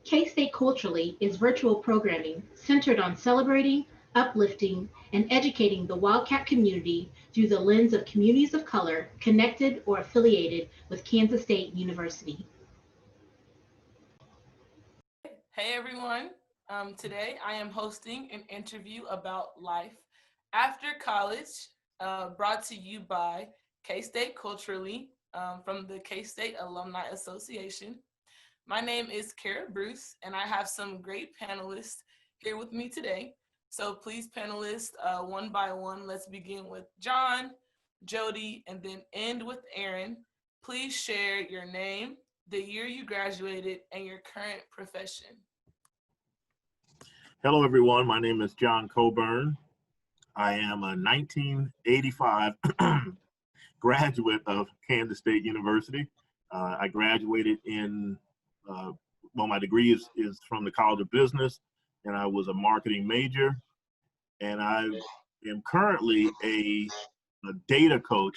K-State Culturally is virtual programming centered on celebrating, uplifting, and educating the Wildcat community through the lens of communities of color connected or affiliated with Kansas State University. Hey everyone. Today I am hosting an interview about life after college, brought to you by K State Culturally from the K State Alumni Association. My name is Cara Bruce, and I have some great panelists here with me today. So please, panelists, one by one, let's begin with John, Jody, and then end with Aaron. Please share your name, the year you graduated, and your current profession. Hello, everyone. My name is John Coburn. I am a 1985 graduate of Kansas State University. I graduated my degree is from the College of Business, and I was a marketing major. And I am currently a data coach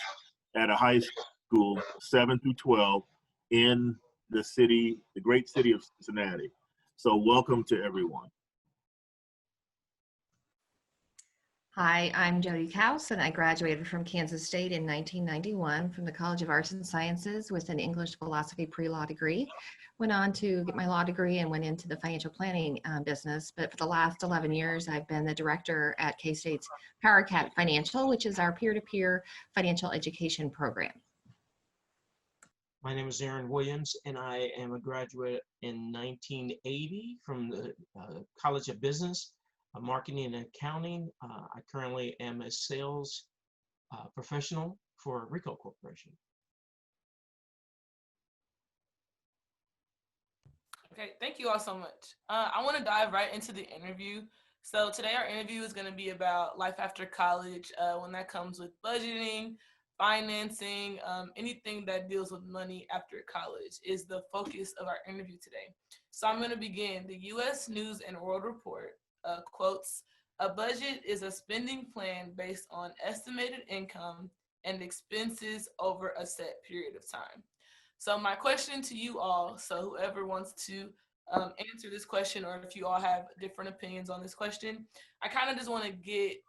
at a high school, 7 through 12, in the great city of Cincinnati. So welcome to everyone. Hi, I'm Jody Kaus, and I graduated from Kansas State in 1991 from the College of Arts and Sciences with an English philosophy pre-law degree. Went on to get my law degree and went into the financial planning business. But for the last 11 years, I've been the director at K-State's Cara Financial, which is our peer-to-peer financial education program. My name is Aaron Williams, and I am a graduate in 1980 from the College of Business, Marketing and Accounting. I currently am a sales professional for Ricoh Corporation. Okay, thank you all so much. I want to dive right into the interview. So today our interview is going to be about life after college, when that comes with budgeting, financing, anything that deals with money after college is the focus of our interview today. So I'm going to begin. The U.S. News and World Report quotes, "A budget is a spending plan based on estimated income and expenses over a set period of time." So my question to you all, so whoever wants to answer this question, or if you all have different opinions on this question, I kind of just want to get,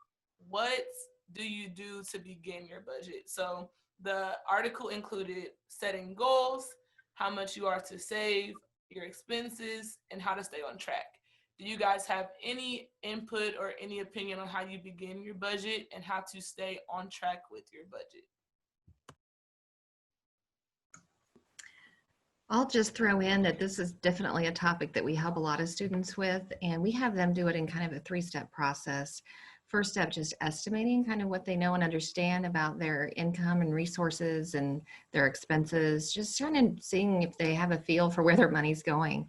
what do you do to begin your budget? So the article included setting goals, how much you are to save, your expenses, and how to stay on track. Do you guys have any input or any opinion on how you begin your budget and how to stay on track with your budget? I'll just throw in that this is definitely a topic that we help a lot of students with, and we have them do it in kind of a three-step process. First step, just estimating kind of what they know and understand about their income and resources and their expenses, just trying to seeing if they have a feel for where their money's going.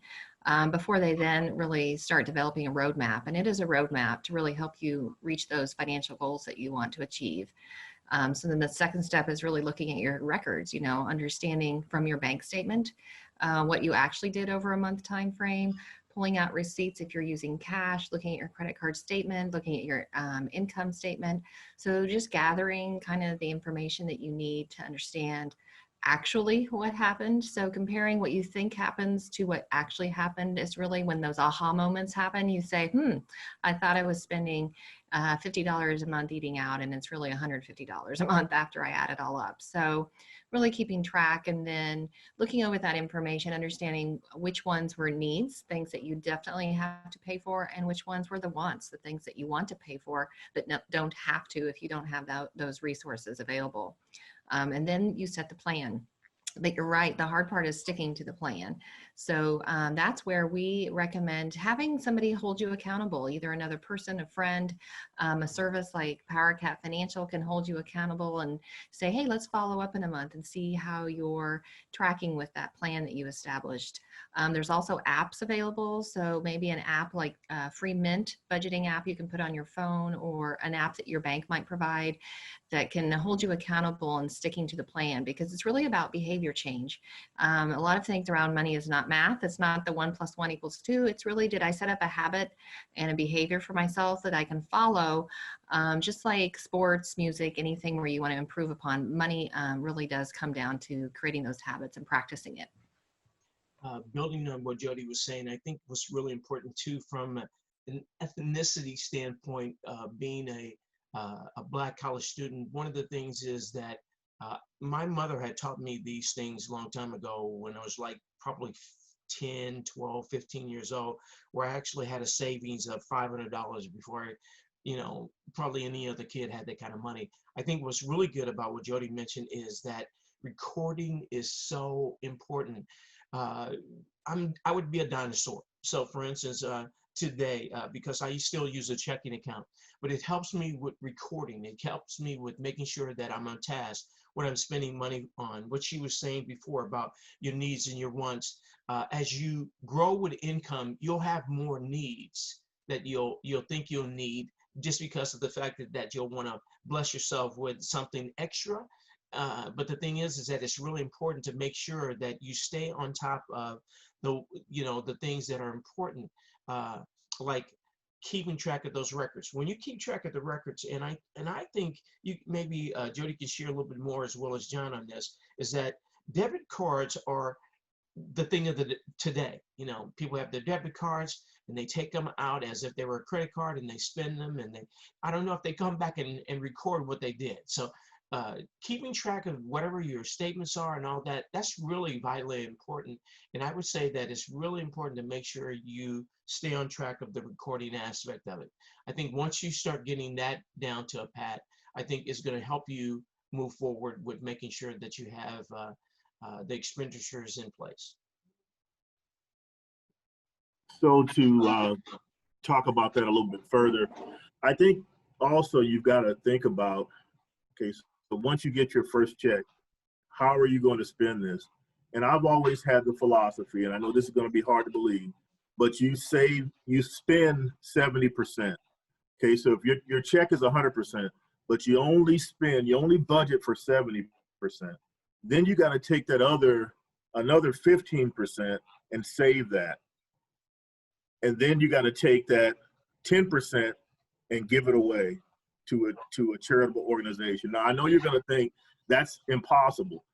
Before they then really start developing a roadmap. And it is a roadmap to really help you reach those financial goals that you want to achieve. So then the second step is really looking at your records, understanding from your bank statement what you actually did over a month time frame, pulling out receipts if you're using cash, looking at your credit card statement, looking at your income statement. So just gathering kind of the information that you need to understand actually what happened. So comparing what you think happens to what actually happened is really when those aha moments happen. You say, I thought I was spending $50 a month eating out, and it's really $150 a month after I add it all up. So really keeping track and then looking over that information, understanding which ones were needs, things that you definitely have to pay for, and which ones were the wants, the things that you want to pay for, but don't have to if you don't have those resources available. And then you set the plan. But you're right, the hard part is sticking to the plan. So that's where we recommend having somebody hold you accountable, either another person, a friend, a service like PowerCat Financial can hold you accountable and say, hey, let's follow up in a month and see how you're tracking with that plan that you established. There's also apps available. So maybe an app like Free Mint budgeting app you can put on your phone, or an app that your bank might provide that can hold you accountable and sticking to the plan, because it's really about behavior change. A lot of things around money is not math. It's not the 1 + 1 = 2. It's really, did I set up a habit and a behavior for myself that I can follow? Just like sports, music, anything where you want to improve upon, money really does come down to creating those habits and practicing it. building on what Jody was saying, I think what's really important too, from an ethnicity standpoint, being a Black college student, one of the things is that my mother had taught me these things a long time ago when I was like probably 10, 12, 15 years old, where I actually had a savings of $500 before I, probably any other kid had that kind of money. I think what's really good about what Jody mentioned is that recording is so important. I would be a dinosaur. So for instance, today, because I still use a checking account, but it helps me with recording. It helps me with making sure that I'm on task, what I'm spending money on, what she was saying before about your needs and your wants. As you grow with income, you'll have more needs that you'll think you'll need just because of the fact that you'll want to bless yourself with something extra. But the thing is that it's really important to make sure that you stay on top of the things that are important, like keeping track of those records. When you keep track of the records, and I think you maybe Jody can share a little bit more as well as John on this, is that debit cards are the thing of the today. People have their debit cards and they take them out as if they were a credit card and they spend them, and I don't know if they come back and record what they did. So keeping track of whatever your statements are and all that, that's really vitally important. And I would say that it's really important to make sure you stay on track of the recording aspect of it. I think once you start getting that down to a pat, I think it's going to help you move forward with making sure that you have the expenditures in place. So to talk about that a little bit further, I think also you've got to think about, okay, so once you get your first check, how are you going to spend this? And I've always had the philosophy, and I know this is going to be hard to believe, but you spend 70%. Okay, so if your check is 100%, but you only budget for 70%, then you got to take that another 15% and save that. And then you got to take that 10% and give it away to a charitable organization. Now, I know you're going to think that's impossible,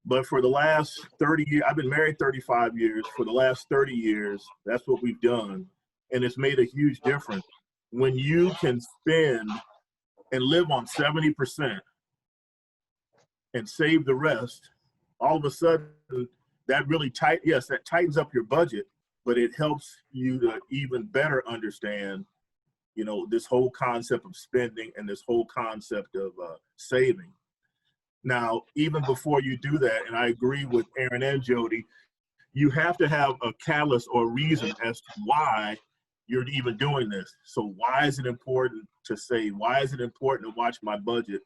but for the last 30 years, I've been married 35 years. For the last 30 years, that's what we've done. And it's made a huge difference. When you can spend and live on 70% and save the rest, all of a sudden that really that tightens up your budget, but it helps you to even better understand this whole concept of spending and this whole concept of saving. Now, even before you do that, and I agree with Aaron and Jody, you have to have a catalyst or reason as to why you're even doing this. So why is it important to save? Why is it important to watch my budget?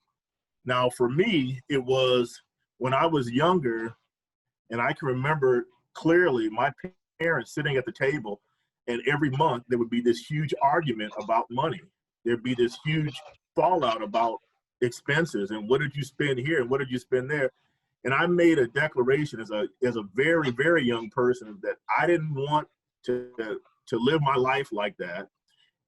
Now, for me, it was when I was younger, and I can remember clearly my parents sitting at the table, and every month there would be this huge argument about money. There'd be this huge fallout about expenses and what did you spend here and what did you spend there. And I made a declaration as a very, very young person that I didn't want to live my life like that,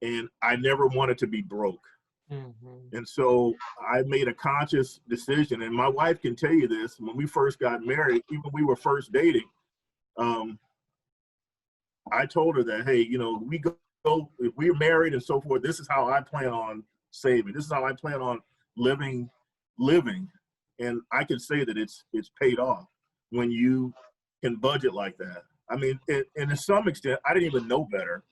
and I never wanted to be broke. Mm-hmm. And so I made a conscious decision, and my wife can tell you this, when we first got married, even when we were first dating, I told her that, hey, we go, if we're married and so forth, this is how I plan on saving. This is how I plan on living. And I can say that it's paid off when you can budget like that. I mean, and to some extent, I didn't even know better.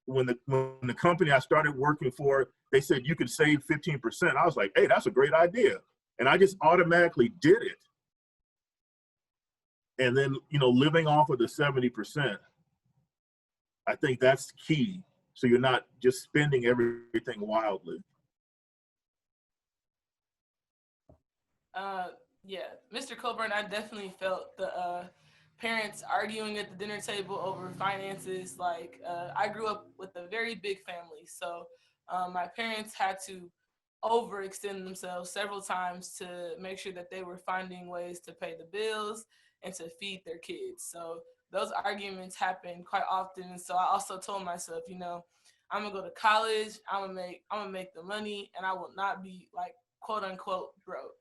When the company I started working for, they said you could save 15%. I was like, hey, that's a great idea. And I just automatically did it. And then, living off of the 70%, I think that's key. So you're not just spending everything wildly. Yeah, Mr. Coburn, I definitely felt the parents arguing at the dinner table over finances. Like, I grew up with a very big family, so my parents had to overextend themselves several times to make sure that they were finding ways to pay the bills and to feed their kids. So those arguments happen quite often. And so I also told myself, I'm gonna go to college, I'm gonna make the money, and I will not be like quote unquote broke.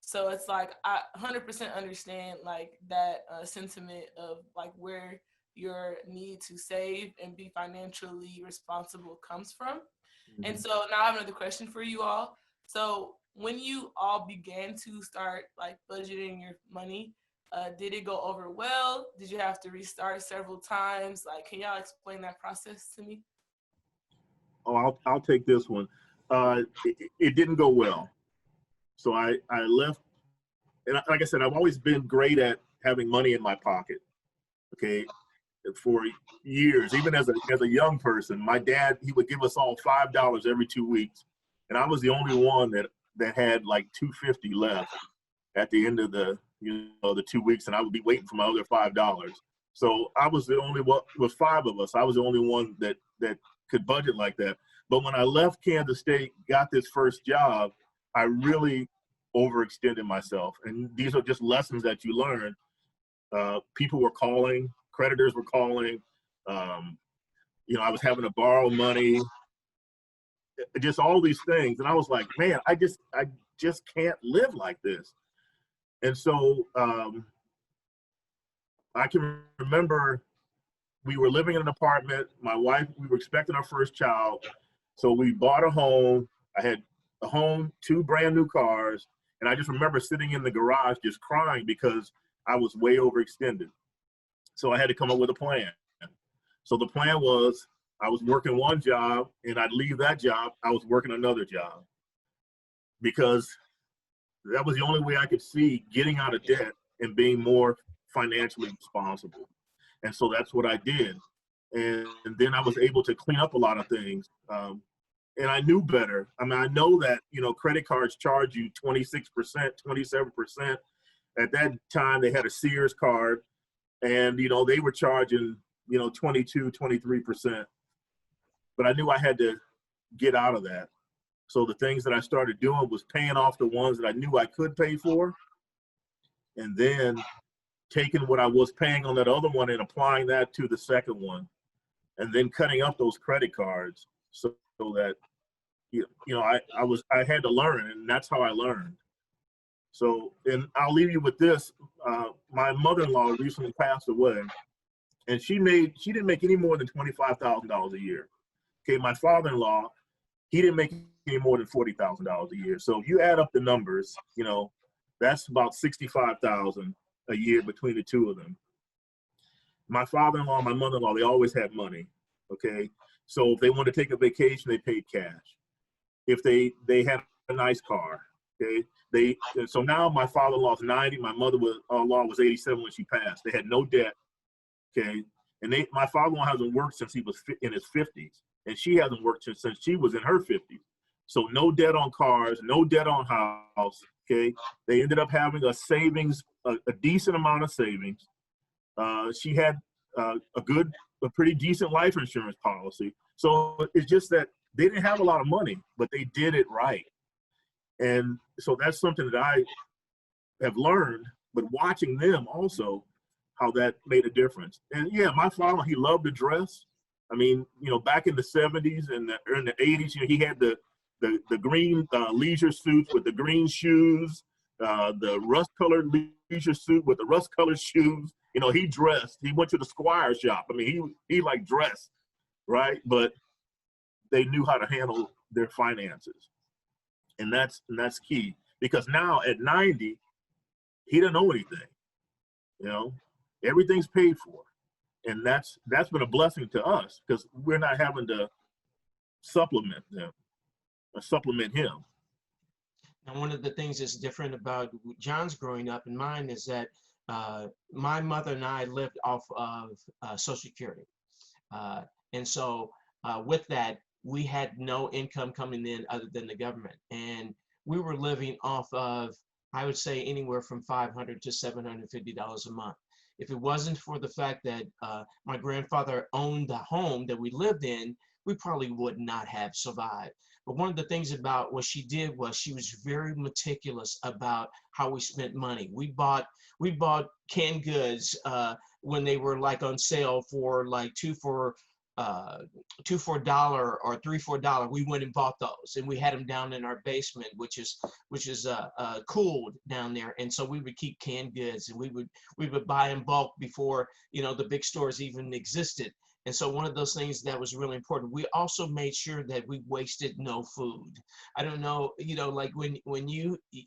So it's like I 100% understand like that sentiment of like where your need to save and be financially responsible comes from. And so now I have another question for you all. So when you all began to start like budgeting your money, did it go over well? Did you have to restart several times? Like, can y'all explain that process to me? Oh, I'll take this one. It didn't go well. So I left, and like I said, I've always been great at having money in my pocket. Okay, for years, even as a young person, my dad, he would give us all $5 every 2 weeks, and I was the only one that had like $2.50 left at the end of the the 2 weeks, and I would be waiting for my other $5. So I was the only one, with five of us, I was the only one that could budget like that. But when I left Kansas State, got this first job, I really overextended myself. And these are just lessons that you learn. People were calling, creditors were calling. I was having to borrow money, just all these things. And I was like, man, I just can't live like this. And so I can remember we were living in an apartment. My wife, we were expecting our first child. So we bought a home. I had a home, 2 brand new cars. And I just remember sitting in the garage just crying because I was way overextended. So I had to come up with a plan. So the plan was I was working one job and I'd leave that job. I was working another job because that was the only way I could see getting out of debt and being more financially responsible. And so that's what I did. And then I was able to clean up a lot of things. And I knew better. I mean, I know that, credit cards charge you 26%, 27%. At that time, they had a Sears card and, they were charging, 22, 23%. But I knew I had to get out of that. So the things that I started doing was paying off the ones that I knew I could pay for, and then taking what I was paying on that other one and applying that to the second one, and then cutting up those credit cards so that I had to learn, and that's how I learned. So, and I'll leave you with this. My mother-in-law recently passed away, and she didn't make any more than $25,000 a year. Okay, my father-in-law, he didn't make any more than $40,000 a year. So you add up the numbers, that's about $65,000 a year between the two of them. My father-in-law, my mother-in-law, they always had money. Okay, so if they wanted to take a vacation, they paid cash. If they had a nice car, okay, so now my father-in-law's 90, my mother-in-law was 87 when she passed. They had no debt. Okay, and my father-in-law hasn't worked since he was in his 50s, and she hasn't worked since she was in her 50s. So no debt on cars, no debt on house. Okay, they ended up having a savings, a decent amount of savings. She had a pretty decent life insurance policy. So it's just that they didn't have a lot of money, but they did it right. And so that's something that I have learned, but watching them also, how that made a difference. And yeah, my father, he loved to dress. I mean, back in the 70s and in the 80s, he had the green leisure suits with the green shoes, the rust-colored leisure suit with the rust-colored shoes. He dressed. He went to the Squire shop. I mean, he like dressed, right? But they knew how to handle their finances, and that's key. Because now at 90, he doesn't owe anything. Everything's paid for, and that's been a blessing to us because we're not having to supplement him. Now, one of the things that's different about John's growing up and mine is that my mother and I lived off of Social Security. And so with that, we had no income coming in other than the government. And we were living off of, I would say, anywhere from $500 to $750 a month. If it wasn't for the fact that my grandfather owned the home that we lived in, we probably would not have survived. But one of the things about what she did was she was very meticulous about how we spent money. We bought canned goods when they were like on sale for like 2 for 2 for $1 or 3 for $1. We went and bought those, and we had them down in our basement, which is cooled down there. And so we would keep canned goods, and we would buy in bulk before, you know, the big stores even existed. And so one of those things that was really important. We also made sure that we wasted no food. I don't know, you know, like when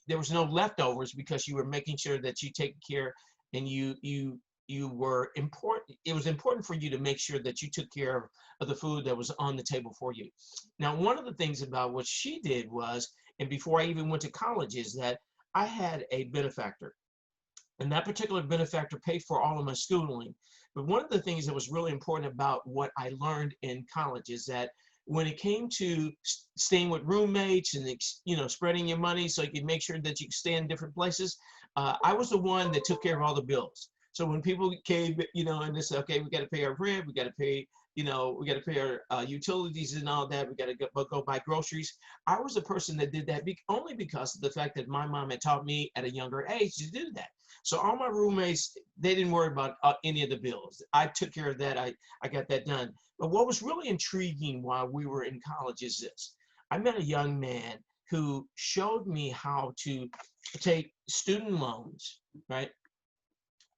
there was no leftovers, because you were making sure that you take care, and you were important. It was important for you to make sure that you took care of the food that was on the table for you. Now, one of the things about what she did was, and before I even went to college, is that I had a benefactor. And that particular benefactor paid for all of my schooling. But one of the things that was really important about what I learned in college is that when it came to staying with roommates and, you know, spreading your money so you can make sure that you can stay in different places, I was the one that took care of all the bills. So when people came, you know, and they said, okay, we got to pay our rent, we got to pay, you know, we got to pay our utilities and all that, we got to go buy groceries. I was the person that did that only because of the fact that my mom had taught me at a younger age to do that. So all my roommates, they didn't worry about any of the bills. I took care of that. I got that done. But what was really intriguing while we were in college is this. I met a young man who showed me how to take student loans, right?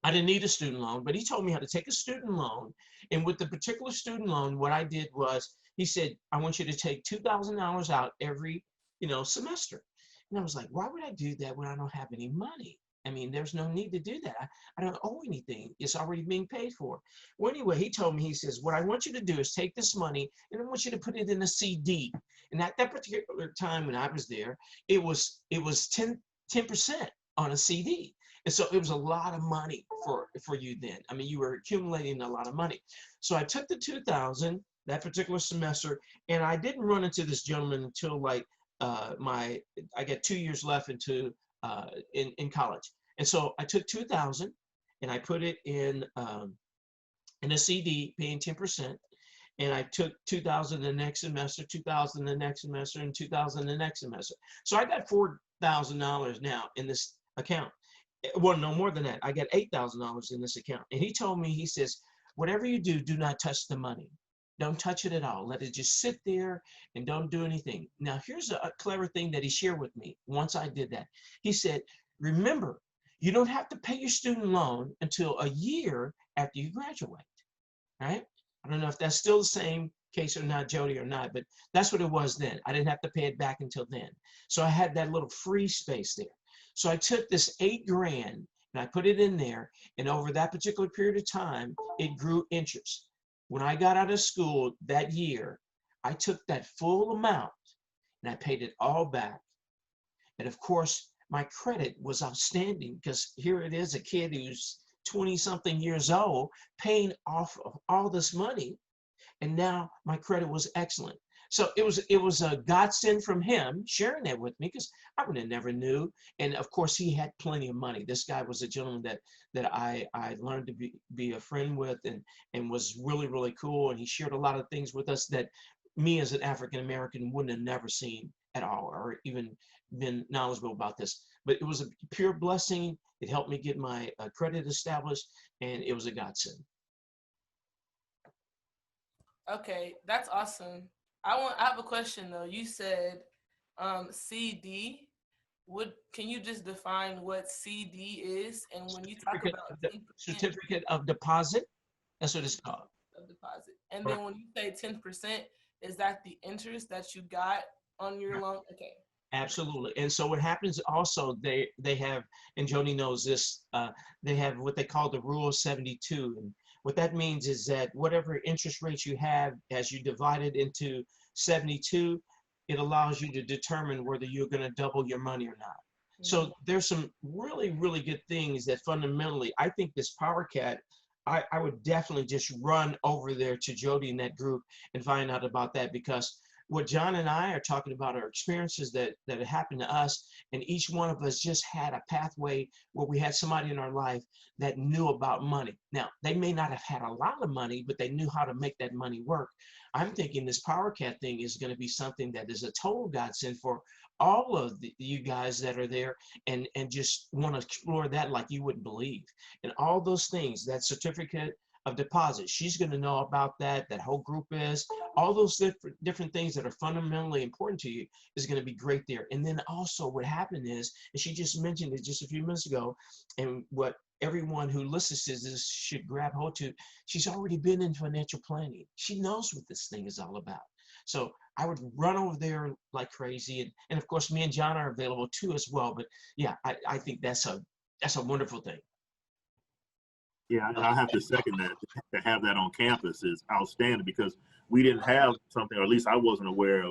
I didn't need a student loan, but he told me how to take a student loan. And with the particular student loan, what I did was, he said, I want you to take $2,000 out every, you know, semester. And I was like, why would I do that when I don't have any money? I mean, there's no need to do that. I don't owe anything. It's already being paid for. Well, anyway, he told me, he says, what I want you to do is take this money and I want you to put it in a CD. And at that particular time when I was there, it was 10% on a CD. And so it was a lot of money for you then. I mean, you were accumulating a lot of money. So I took the 2,000 that particular semester, and I didn't run into this gentleman until like I got 2 years left into in college. And so I took 2,000 and I put it in a CD, paying 10%. And I took 2,000 the next semester, 2,000 the next semester, and 2,000 the next semester. So I got $4,000 now in this account. Well, no more than that. I got $8,000 in this account. And he told me, he says, whatever you do, do not touch the money. Don't touch it at all. Let it just sit there and don't do anything. Now, here's a clever thing that he shared with me once I did that. He said, remember, you don't have to pay your student loan until a year after you graduate, right? I don't know if that's still the same case or not, Jody, or not, but that's what it was then. I didn't have to pay it back until then. So I had that little free space there. So I took this $8,000 and I put it in there, and over that particular period of time, it grew interest. When I got out of school that year, I took that full amount and I paid it all back. And of course, my credit was outstanding, because here it is, a kid who's 20-something years old paying off of all this money, and now my credit was excellent. So it was a godsend from him sharing that with me, because I would have never knew. And of course, he had plenty of money. This guy was a gentleman that I learned to be a friend with, and was really, really cool. And he shared a lot of things with us that me as an African American wouldn't have never seen at all, or even been knowledgeable about this. But it was a pure blessing. It helped me get my credit established, and it was a godsend. Okay, that's awesome. I have a question though. You said CD. Can you just define what CD is? And when you talk about Certificate of deposit, that's what it's called. Of deposit. And then when you say 10%, is that the interest that you got on your loan? Okay. Absolutely. And so what happens also, they have, and Jody knows this, they have what they call the Rule of 72. And what that means is that whatever interest rates you have, as you divide it into 72, it allows you to determine whether you're going to double your money or not. Mm-hmm. So there's some really, really good things that fundamentally, I think this PowerCat, I would definitely just run over there to Jody in that group and find out about that, because what John and I are talking about are experiences that had happened to us, and each one of us just had a pathway where we had somebody in our life that knew about money. Now, they may not have had a lot of money, but they knew how to make that money work. I'm thinking this PowerCat thing is going to be something that is a total godsend for all of you guys that are there and just want to explore that like you wouldn't believe. And all those things, that certificate of deposits. She's going to know about that whole group is, all those different things that are fundamentally important to you is going to be great there. And then also what happened is, and she just mentioned it just a few minutes ago, and what everyone who listens to this should grab hold to, she's already been in financial planning. She knows what this thing is all about. So I would run over there like crazy. And of course, me and John are available too as well. But yeah, I think that's a wonderful thing. Yeah, I have to second that. To have that on campus is outstanding, because we didn't have something, or at least I wasn't aware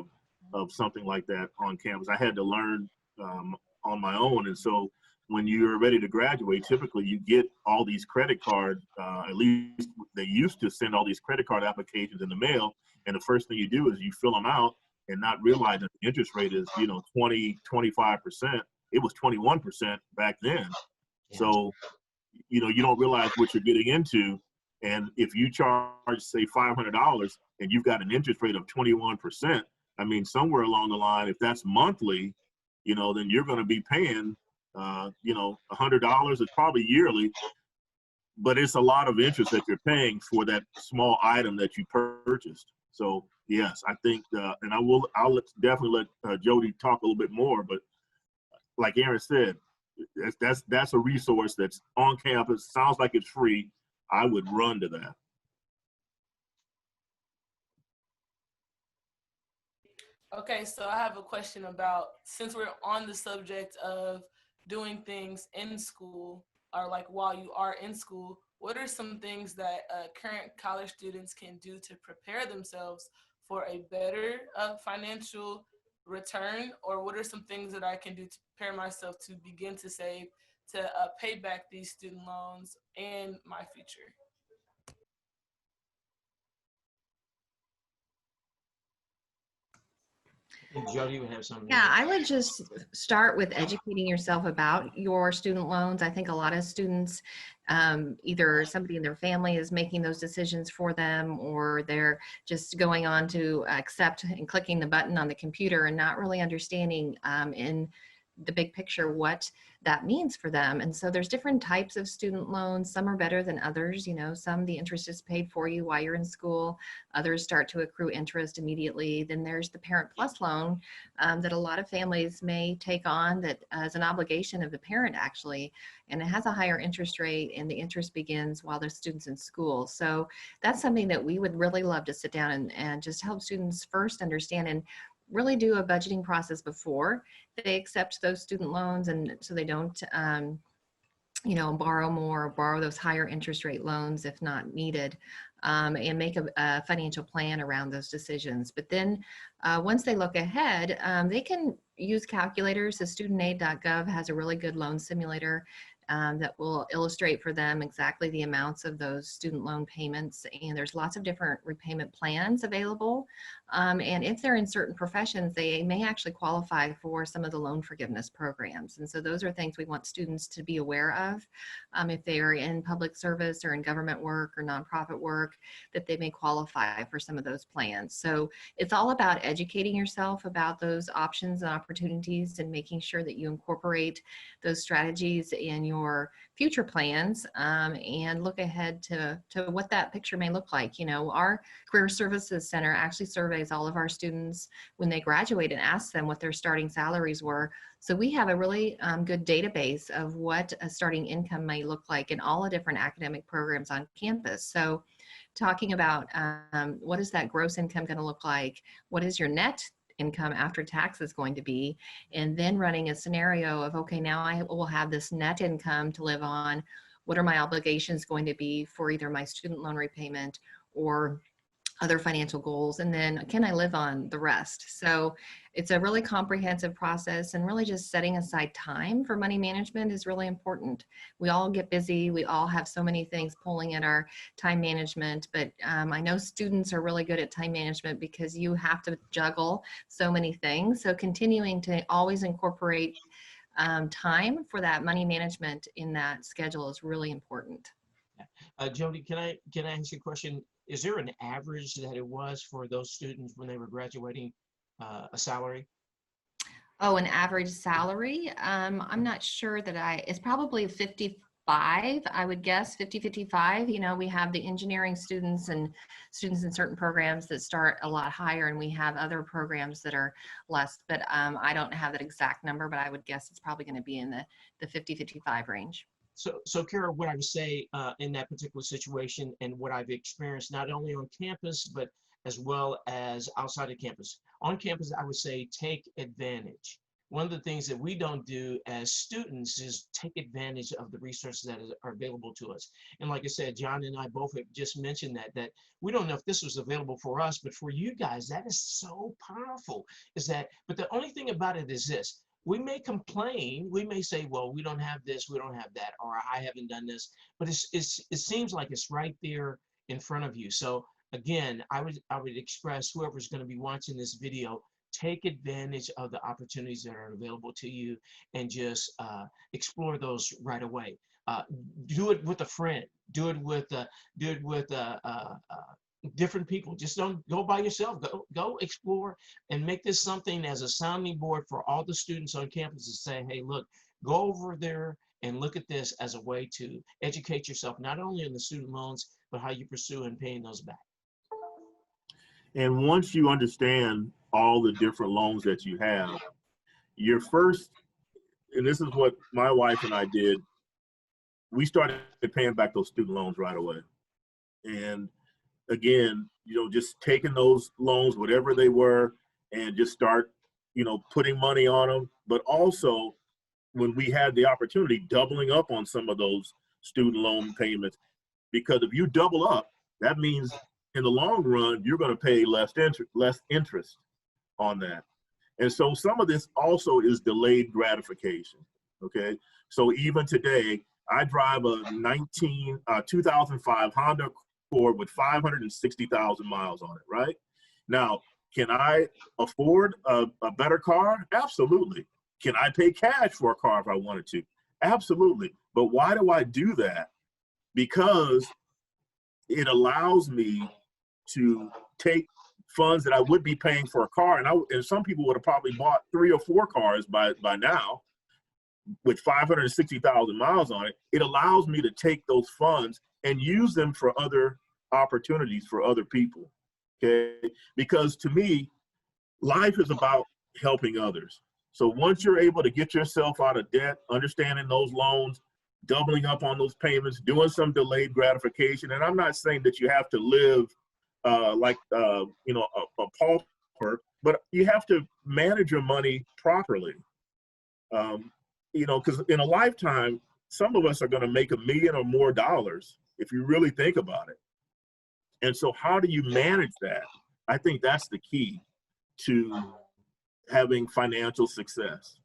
of something like that on campus. I had to learn on my own. And so when you're ready to graduate, typically you get all these credit cards, at least they used to send all these credit card applications in the mail. And the first thing you do is you fill them out and not realize that the interest rate is, 20, 25%. It was 21% back then. Yeah. So, you don't realize what you're getting into. And if you charge, say, $500 and you've got an interest rate of 21%, I mean, somewhere along the line, if that's monthly, then you're going to be paying, $100 is probably yearly, but it's a lot of interest that you're paying for that small item that you purchased. So yes, I think, and I'll definitely let Jody talk a little bit more, but like Aaron said, that's a resource that's on campus. Sounds like it's free. I would run to that. Okay, so I have a question about, since we're on the subject of doing things in school, or like while you are in school, what are some things that current college students can do to prepare themselves for a better financial return? Or what are some things that I can do to prepare myself to begin to save to pay back these student loans in my future? Jody would have something. Yeah, I would just start with educating yourself about your student loans. I think a lot of students, either somebody in their family is making those decisions for them, or they're just going on to accept and clicking the button on the computer and not really understanding in the big picture what that means for them. And so there's different types of student loans. Some are better than others. Some the interest is paid for you while you're in school. Others start to accrue interest immediately. Then there's the Parent Plus loan that a lot of families may take on, that as an obligation of the parent actually, and it has a higher interest rate, and the interest begins while the student's in school. So that's something that we would really love to sit down and just help students first understand and really do a budgeting process before they accept those student loans, and so they don't borrow more, or borrow those higher interest rate loans if not needed, and make a financial plan around those decisions. But then once they look ahead, they can use calculators. The studentaid.gov has a really good loan simulator that will illustrate for them exactly the amounts of those student loan payments. And there's lots of different repayment plans available. And if they're in certain professions, they may actually qualify for some of the loan forgiveness programs. And so those are things we want students to be aware of. If they are in public service or in government work or nonprofit work, that they may qualify for some of those plans. So it's all about educating yourself about those options and opportunities, and making sure that you incorporate those strategies in your future plans, and look ahead to what that picture may look like. Our Career Services Center actually surveys all of our students when they graduate and asks them what their starting salaries were. So we have a really good database of what a starting income may look like in all the different academic programs on campus. So talking about what is that gross income going to look like? What is your net income after taxes going to be? And then running a scenario of, okay, now I will have this net income to live on. What are my obligations going to be for either my student loan repayment or other financial goals? And then can I live on the rest? So it's a really comprehensive process, and really just setting aside time for money management is really important. We all get busy. We all have so many things pulling at our time management, but I know students are really good at time management because you have to juggle so many things. So continuing to always incorporate time for that money management in that schedule is really important. Jody, can I ask you a question? Is there an average that it was for those students when they were graduating, a salary? Oh, an average salary? I'm not sure that it's probably $55 55, I would guess, 50-55. You know, we have the engineering students and students in certain programs that start a lot higher, and we have other programs that are less, but I don't have that exact number, but I would guess it's probably going to be in the 50-55 range. So Cara, what I would say in that particular situation and what I've experienced not only on campus, but as well as outside of campus. On campus, I would say take advantage. One of the things that we don't do as students is take advantage of the resources that are available to us. And like I said, John and I both have just mentioned that we don't know if this was available for us, but for you guys, that is so powerful. But the only thing about it is this: we may complain, we may say, well, we don't have this, we don't have that, or I haven't done this, but it seems like it's right there in front of you. So again, I would express, whoever's going to be watching this video, take advantage of the opportunities that are available to you and just explore those right away. Do it with a friend. Do it with different people. Just don't go by yourself. Go explore and make this something as a sounding board for all the students on campus to say, hey, look, go over there and look at this as a way to educate yourself, not only on the student loans, but how you pursue and paying those back. And once you understand all the different loans that you have, your first, and this is what my wife and I did, we started paying back those student loans right away. And again, you know, just taking those loans, whatever they were, and just start, you know, putting money on them. But also, when we had the opportunity, doubling up on some of those student loan payments, because if you double up, that means in the long run, you're going to pay less interest on that. And so some of this also is delayed gratification, okay? So even today, I drive a 2005 Honda Accord with 560,000 miles on it, right? Now, can I afford a better car? Absolutely. Can I pay cash for a car if I wanted to? Absolutely. But why do I do that? Because it allows me to take funds that I would be paying for a car, and some people would have probably bought 3 or 4 cars by now with 560,000 miles on it. It allows me to take those funds and use them for other opportunities for other people, okay? Because to me, life is about helping others. So once you're able to get yourself out of debt, understanding those loans, doubling up on those payments, doing some delayed gratification, and I'm not saying that you have to live like you know, a pauper, but you have to manage your money properly. You know, because in a lifetime, some of us are going to make $1 million or more if you really think about it. And so how do you manage that? I think that's the key to having financial success.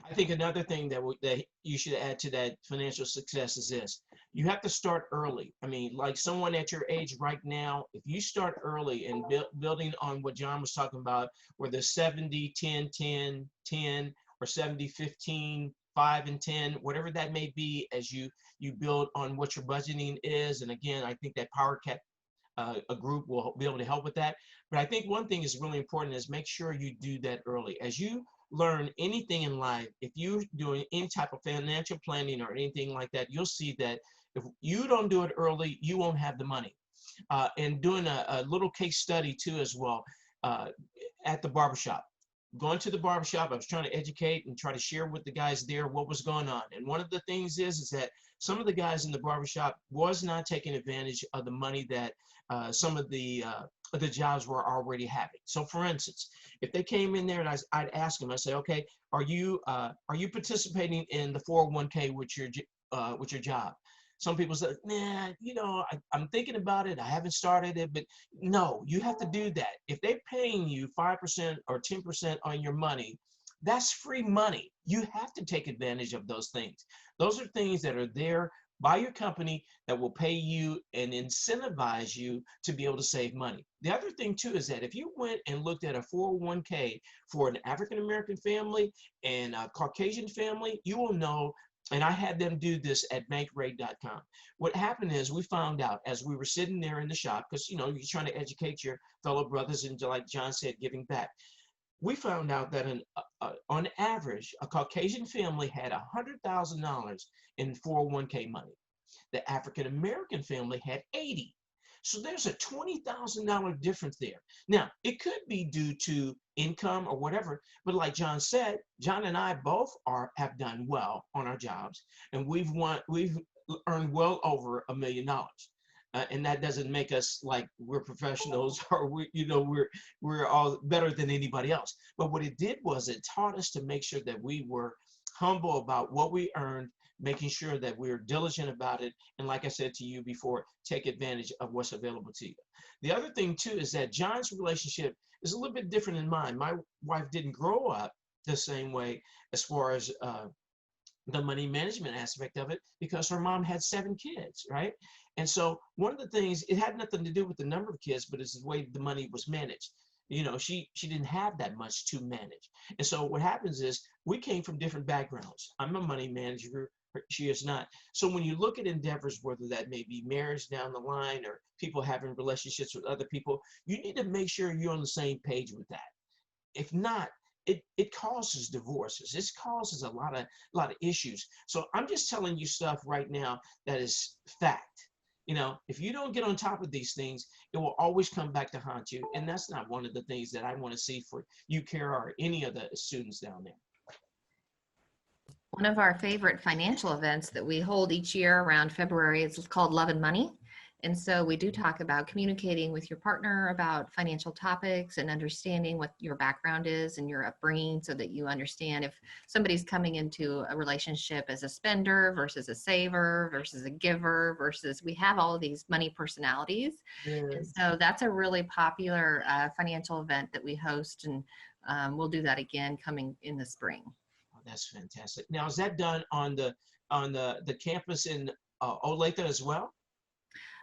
I think another thing that you should add to that financial success is this: you have to start early. I mean, like someone at your age right now, if you start early and building on what John was talking about, where the 70, 10, 10, 10, or 70, 15, 5 and 10, whatever that may be, as you build on what your budgeting is. And again, I think that Power Cap a group will be able to help with that. But I think one thing is really important is make sure you do that early. As you learn anything in life, if you're doing any type of financial planning or anything like that, you'll see that if you don't do it early, you won't have the money. And doing a little case study too as well, at the barbershop. Going to the barbershop, I was trying to educate and try to share with the guys there what was going on. And one of the things is that some of the guys in the barbershop was not taking advantage of the money that some of the jobs were already having. So for instance, if they came in there and I'd ask them, I say, okay, are you participating in the 401k with your job? Some people say, nah, you know, I'm thinking about it. I haven't started it, but no, you have to do that. If they're paying you 5% or 10% on your money, that's free money. You have to take advantage of those things. Those are things that are there by your company that will pay you and incentivize you to be able to save money. The other thing too is that if you went and looked at a 401k for an African-American family and a Caucasian family, you will know. And I had them do this at bankrate.com. What happened is we found out as we were sitting there in the shop, because, you know, you're trying to educate your fellow brothers and, like John said, giving back. we found out that on average, a Caucasian family had $100,000 in 401k money. The African American family had 80. So there's a $20,000 difference there. Now, it could be due to income or whatever, but like John said, John and I both have done well on our jobs, and we've earned well over $1 million. And that doesn't make us like we're professionals or we're all better than anybody else. But what it did was it taught us to make sure that we were humble about what we earned, making sure that we're diligent about it. And like I said to you before, take advantage of what's available to you. The other thing too is that John's relationship is a little bit different than mine. My wife didn't grow up the same way as far as the money management aspect of it, because her mom had 7 kids, right? And so one of the things, it had nothing to do with the number of kids, but it's the way the money was managed. You know, she didn't have that much to manage. And so what happens is we came from different backgrounds. I'm a money manager, she is not. So when you look at endeavors, whether that may be marriage down the line or people having relationships with other people, you need to make sure you're on the same page with that. If not, it causes divorces. It causes a lot of issues. So I'm just telling you stuff right now that is fact. You know, if you don't get on top of these things, it will always come back to haunt you. And that's not one of the things that I want to see for you, Cara, or any of the students down there. One of our favorite financial events that we hold each year around February is called Love and Money. And so we do talk about communicating with your partner about financial topics and understanding what your background is and your upbringing, so that you understand if somebody's coming into a relationship as a spender versus a saver versus a giver versus, we have all of these money personalities. Yeah. And so that's a really popular financial event that we host, and we'll do that again coming in the spring. Oh, that's fantastic. Now, is that done on the campus in Olathe as well?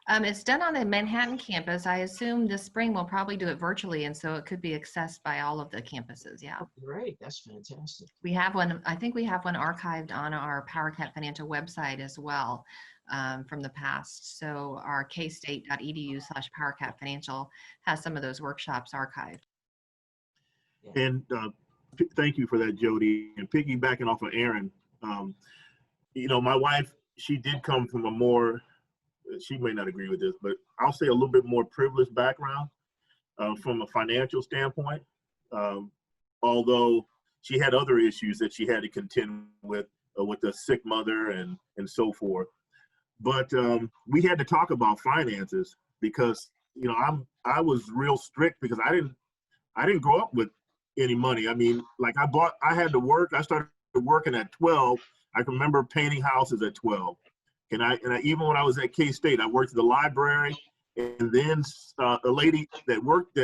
It's done on the Manhattan campus. I assume this spring we'll probably do it virtually, and so it could be accessed by all of the campuses. Yeah. Oh, great. That's fantastic. We have one. I think we have one archived on our PowerCat Financial website as well from the past. So our kstate.edu/PowerCat Financial has some of those workshops archived. And thank you for that, Jody. And piggybacking off of Aaron, you know, my wife, she did come from a more, she may not agree with this, but I'll say a little bit more privileged background from a financial standpoint. Although she had other issues that she had to contend with a sick mother and so forth. But we had to talk about finances because, you know, I was real strict because I didn't grow up with any money. I mean, like I had to work. I started working at 12. I can remember painting houses at 12. And I even when I was at K-State, I worked at the library, and then a lady that worked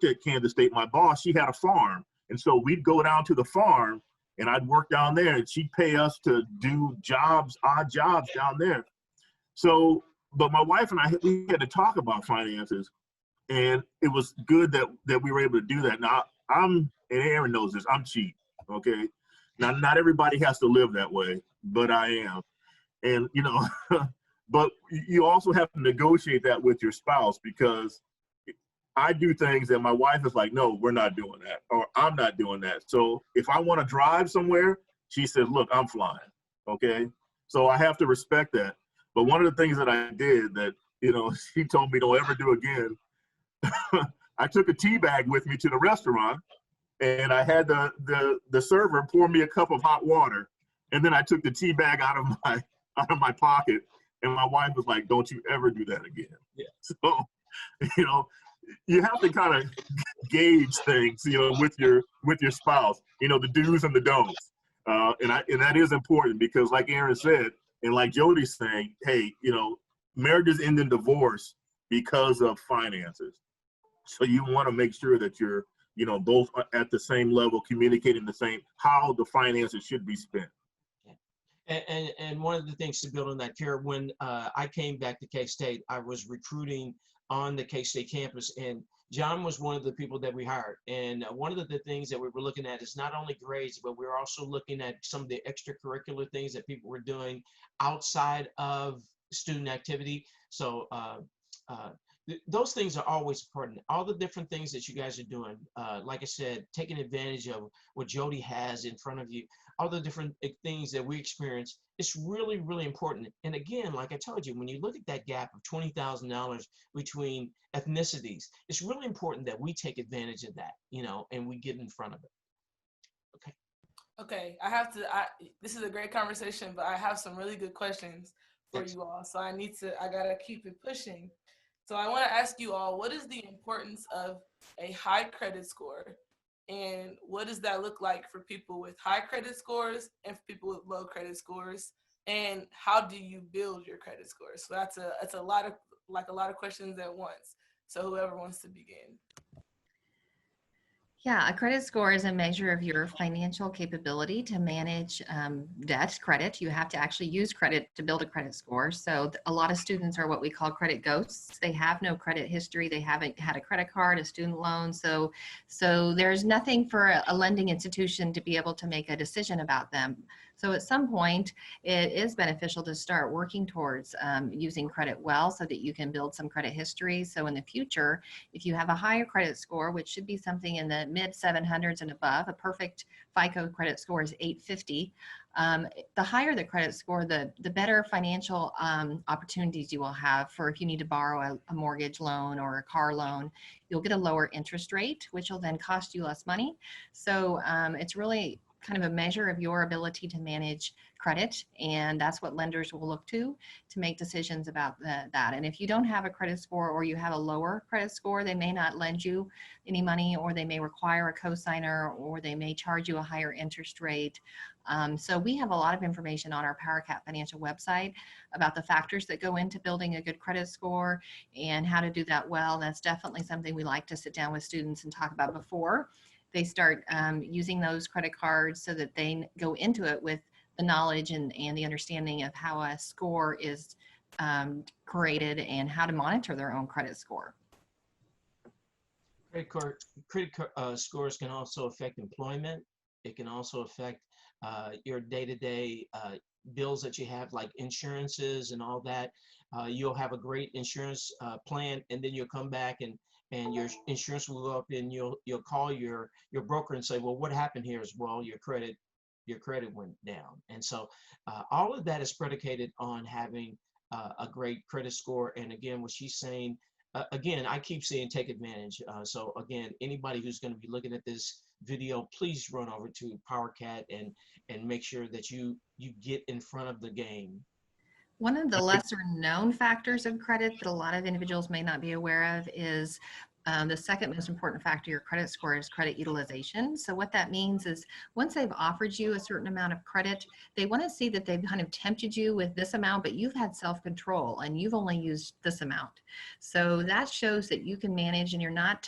at Kansas State, my boss, she had a farm, and so we'd go down to the farm, and I'd work down there, and she'd pay us to do jobs, odd jobs down there. So, but my wife and I, we had to talk about finances, and it was good that we were able to do that. Now, and Aaron knows this, I'm cheap, okay? Now, not everybody has to live that way, but I am. And, you know, but you also have to negotiate that with your spouse, because I do things that my wife is like, no, we're not doing that, or I'm not doing that. So if I want to drive somewhere, she says, look, I'm flying. Okay. So I have to respect that. But one of the things that I did that, you know, she told me don't ever do again, I took a tea bag with me to the restaurant, and I had the server pour me a cup of hot water. And then I took the tea bag out of my pocket, and my wife was like, don't you ever do that again. Yeah. So, you know, you have to kind of gauge things, you know, with your spouse, you know, the do's and the don'ts. And that is important, because like Aaron said, and like Jody's saying, hey, you know, marriages end in divorce because of finances. So you want to make sure that you're, you know, both at the same level, communicating the same, how the finances should be spent. And one of the things to build on that, Cara, when I came back to K-State, I was recruiting on the K-State campus, and John was one of the people that we hired. And one of the things that we were looking at is not only grades, but we were also looking at some of the extracurricular things that people were doing outside of student activity. So those things are always important. All the different things that you guys are doing, like I said, taking advantage of what Jody has in front of you, all the different things that we experience, it's really, really important. And again, like I told you, when you look at that gap of $20,000 between ethnicities, it's really important that we take advantage of that, you know, and we get in front of it. Okay. Okay, this is a great conversation, but I have some really good questions for you all. So I gotta keep it pushing. So I want to ask you all, what is the importance of a high credit score? And what does that look like for people with high credit scores and for people with low credit scores? And how do you build your credit score? So that's a lot of questions at once. So whoever wants to begin. Yeah, a credit score is a measure of your financial capability to manage debt, credit. You have to actually use credit to build a credit score. So a lot of students are what we call credit ghosts. They have no credit history. They haven't had a credit card, a student loan. So there's nothing for a lending institution to be able to make a decision about them. So at some point, it is beneficial to start working towards using credit well so that you can build some credit history. So in the future, if you have a higher credit score, which should be something in the mid 700s and above, a perfect FICO credit score is 850. The higher the credit score, the better financial opportunities you will have for if you need to borrow a mortgage loan or a car loan. You'll get a lower interest rate, which will then cost you less money. So it's really kind of a measure of your ability to manage credit, and that's what lenders will look to make decisions about that. And if you don't have a credit score or you have a lower credit score, they may not lend you any money, or they may require a cosigner, or they may charge you a higher interest rate. So we have a lot of information on our PowerCat Financial website about the factors that go into building a good credit score and how to do that well. And that's definitely something we like to sit down with students and talk about before they start using those credit cards, so that they go into it with the knowledge and the understanding of how a score is created and how to monitor their own credit score. Credit scores can also affect employment. It can also affect your day-to-day bills that you have, like insurances and all that. You'll have a great insurance plan, and then you'll come back and your insurance will go up, and you'll call your broker and say, well, what happened here is, well, your credit went down. And so all of that is predicated on having a great credit score. And again, what she's saying, again, I keep saying take advantage. So again, anybody who's going to be looking at this video, please run over to PowerCat and make sure that you get in front of the game. One of the lesser known factors of credit that a lot of individuals may not be aware of is the second most important factor, your credit score, is credit utilization. So what that means is once they've offered you a certain amount of credit, they want to see that they've kind of tempted you with this amount, but you've had self-control and you've only used this amount. So that shows that you can manage and you're not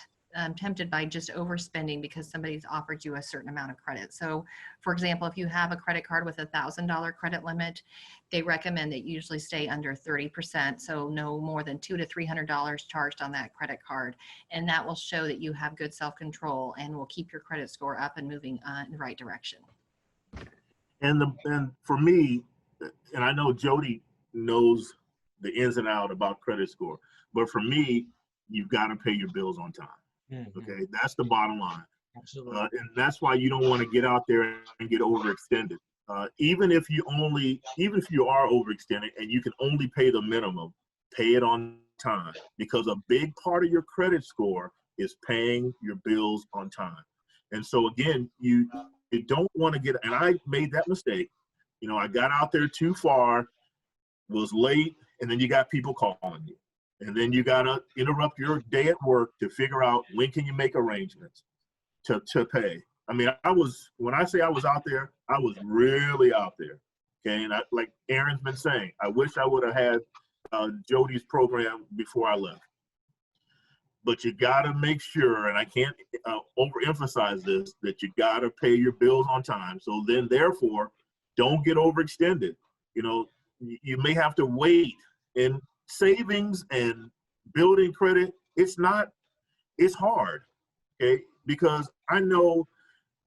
tempted by just overspending because somebody's offered you a certain amount of credit. So for example, if you have a credit card with $1,000 credit limit, they recommend that you usually stay under 30%. So no more than $200 to $300 charged on that credit card. And that will show that you have good self-control and will keep your credit score up and moving in the right direction. And for me, and I know Jody knows the ins and out about credit score, but for me, you've got to pay your bills on time. Okay, that's the bottom line. Absolutely. And that's why you don't want to get out there and get overextended. Even if you are overextended and you can only pay the minimum, pay it on time, because a big part of your credit score is paying your bills on time. And so again, you don't want to get, and I made that mistake. You know, I got out there too far, was late, and then you got people calling you. And then you got to interrupt your day at work to figure out when can you make arrangements to pay. I mean, when I say I was out there, I was really out there. Okay. And like Aaron's been saying, I wish I would have had Jody's program before I left. But you got to make sure, and I can't overemphasize this, that you got to pay your bills on time. So then therefore, don't get overextended. You know, you may have to wait. And savings and building credit, it's hard, okay? Because I know,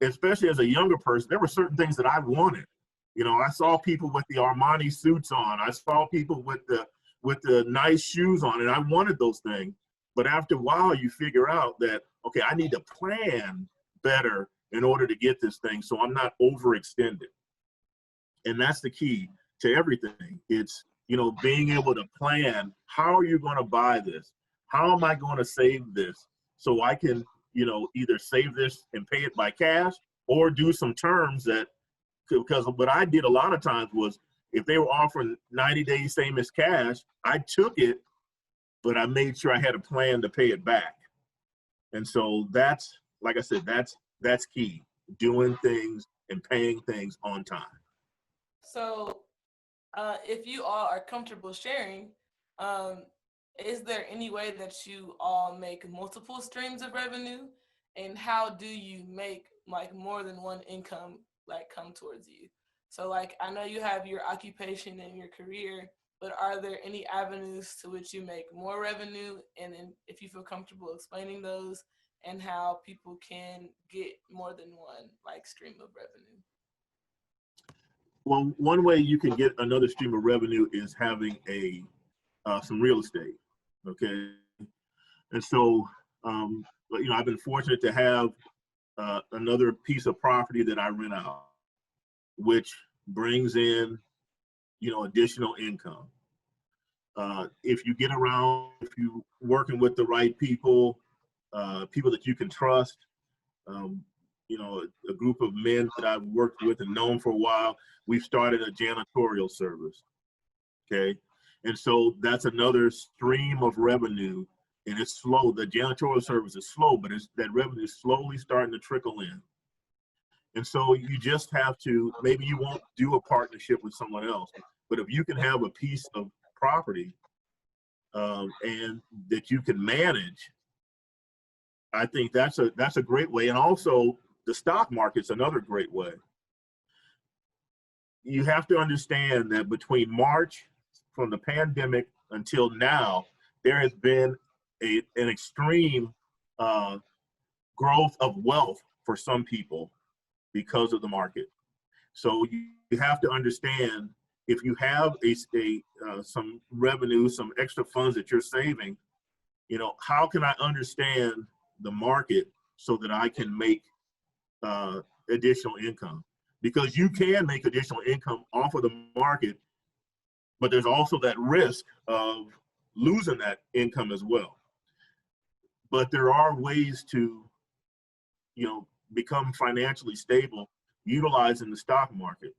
especially as a younger person, there were certain things that I wanted. You know, I saw people with the Armani suits on. I saw people with the nice shoes on, and I wanted those things. But after a while, you figure out that, okay, I need to plan better in order to get this thing so I'm not overextended. And that's the key to everything. It's, you know, being able to plan, how are you going to buy this? How am I going to save this so I can, you know, either save this and pay it by cash or do some terms that, because what I did a lot of times was if they were offering 90 days same as cash, I took it, but I made sure I had a plan to pay it back. And so that's, like I said, that's key, doing things and paying things on time. So if you all are comfortable sharing, is there any way that you all make multiple streams of revenue? And how do you make like more than one income like come towards you? So like, I know you have your occupation and your career, but are there any avenues to which you make more revenue? And then if you feel comfortable explaining those and how people can get more than one like stream of revenue. Well, one way you can get another stream of revenue is having some real estate, okay? And so, you know, I've been fortunate to have another piece of property that I rent out, which brings in, you know, additional income. If you get around, if you're working with the right people, people that you can trust, you know, a group of men that I've worked with and known for a while, we've started a janitorial service, okay? And so that's another stream of revenue, and it's slow. The janitorial service is slow, but that revenue is slowly starting to trickle in. And so you just have to, maybe you won't do a partnership with someone else, but if you can have a piece of property and that you can manage, I think that's a great way. And also the stock market's another great way. You have to understand that between March, from the pandemic until now, there has been an extreme growth of wealth for some people because of the market. So you have to understand, if you have some revenue, some extra funds that you're saving, you know, how can I understand the market so that I can make additional income? Because you can make additional income off of the market, but there's also that risk of losing that income as well. But there are ways to, you know, become financially stable utilizing the stock market.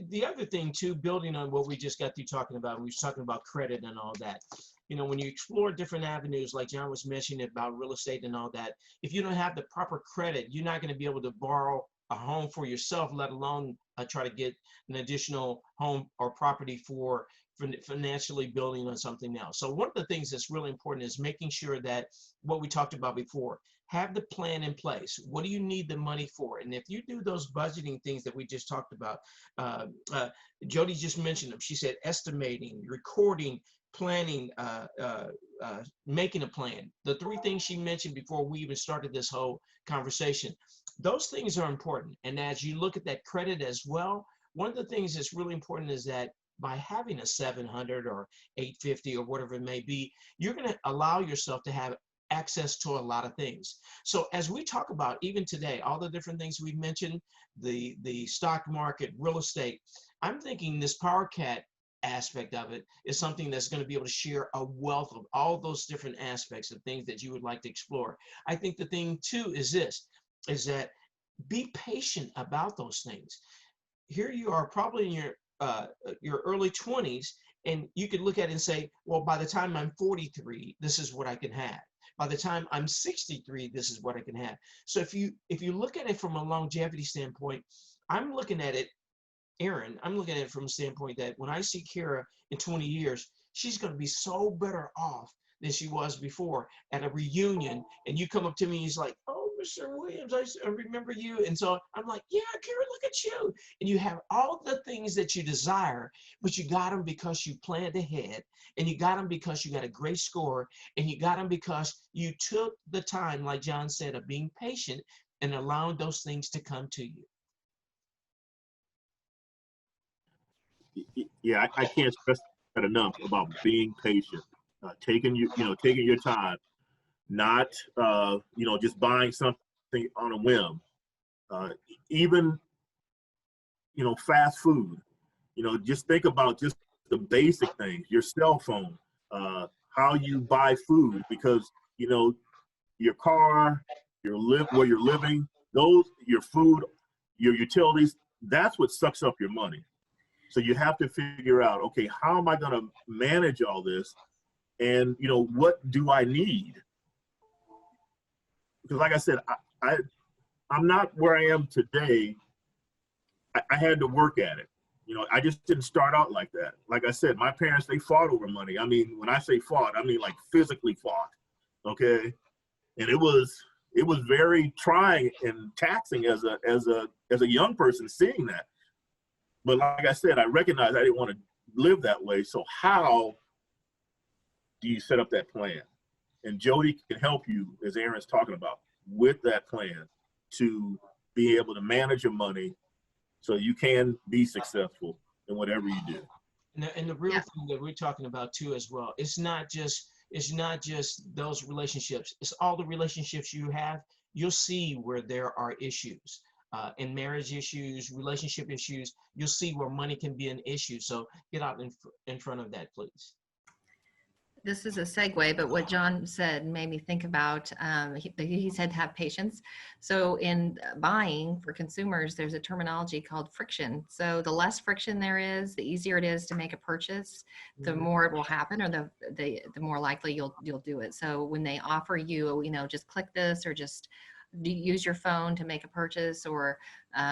The other thing too, building on what we just got through talking about, we were talking about credit and all that. You know, when you explore different avenues, like John was mentioning about real estate and all that, if you don't have the proper credit, you're not going to be able to borrow a home for yourself, let alone try to get an additional home or property for financially building on something else. So one of the things that's really important is making sure that what we talked about before, have the plan in place. What do you need the money for? And if you do those budgeting things that we just talked about, Jody just mentioned them. She said estimating, recording, planning, making a plan. The three things she mentioned before we even started this whole conversation, those things are important. And as you look at that credit as well, one of the things that's really important is that by having a 700 or 850 or whatever it may be, you're going to allow yourself to have access to a lot of things. So as we talk about even today, all the different things we mentioned, the stock market, real estate, I'm thinking this PowerCat aspect of it is something that's going to be able to share a wealth of all those different aspects of things that you would like to explore. I think the thing too is this, is that be patient about those things. Here you are probably in your early 20s, and you could look at it and say, well, by the time I'm 43, this is what I can have. By the time I'm 63, this is what I can have. So if you look at it from a longevity standpoint, I'm looking at it, Aaron, I'm looking at it from a standpoint that when I see Cara in 20 years, she's going to be so better off than she was before at a reunion. And you come up to me and he's like, oh, Mr. Williams, I remember you. And so I'm like, yeah, Cara, look at you. And you have all the things that you desire, but you got them because you planned ahead, and you got them because you got a great score, and you got them because you took the time, like John said, of being patient and allowing those things to come to you. Yeah, I can't stress that enough about being patient. taking your time, not just buying something on a whim. Even fast food. Just think about just the basic things. Your cell phone, how you buy food, because your car, where you're living, your food, your utilities. That's what sucks up your money. So you have to figure out, okay, how am I going to manage all this? And, what do I need? Because like I said, I'm not where I am today. I had to work at it. I just didn't start out like that. Like I said, my parents, they fought over money. I mean, when I say fought, I mean like physically fought. Okay. And it was very trying and taxing as a young person seeing that. But like I said, I recognized I didn't want to live that way. So how do you set up that plan? And Jody can help you, as Aaron's talking about, with that plan to be able to manage your money so you can be successful in whatever you do. And the real thing that we're talking about too as well, it's not just those relationships, it's all the relationships you have. You'll see where there are issues. In marriage issues, relationship issues, you'll see where money can be an issue. So get out in front of that, please. This is a segue, but what John said made me think about, he said have patience. So in buying for consumers, there's a terminology called friction. So the less friction there is, the easier it is to make a purchase, the more it will happen, or the more likely you'll do it. So when they offer you, just click this, or just use your phone to make a purchase, or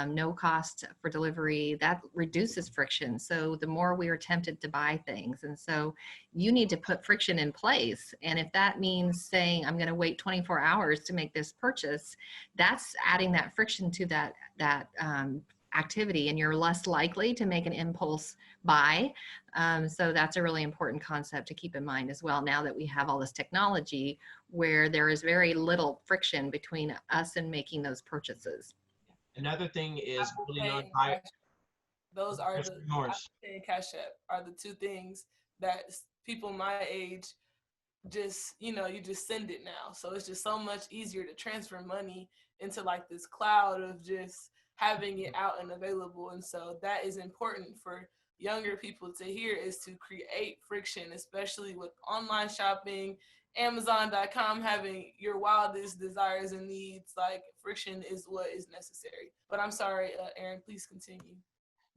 no cost for delivery, that reduces friction. So the more we are tempted to buy things. And so you need to put friction in place. And if that means saying, I'm going to wait 24 hours to make this purchase, that's adding that friction to that activity, and you're less likely to make an impulse buy. So that's a really important concept to keep in mind as well, now that we have all this technology where there is very little friction between us and making those purchases. Another thing is really not those are the Cash App are the two things that people my age just, you just send it now. So it's just so much easier to transfer money into like this cloud of just having it out and available. And so that is important for younger people to hear, is to create friction, especially with online shopping, Amazon.com, having your wildest desires and needs. Like, friction is what is necessary. But I'm sorry, Aaron, please continue.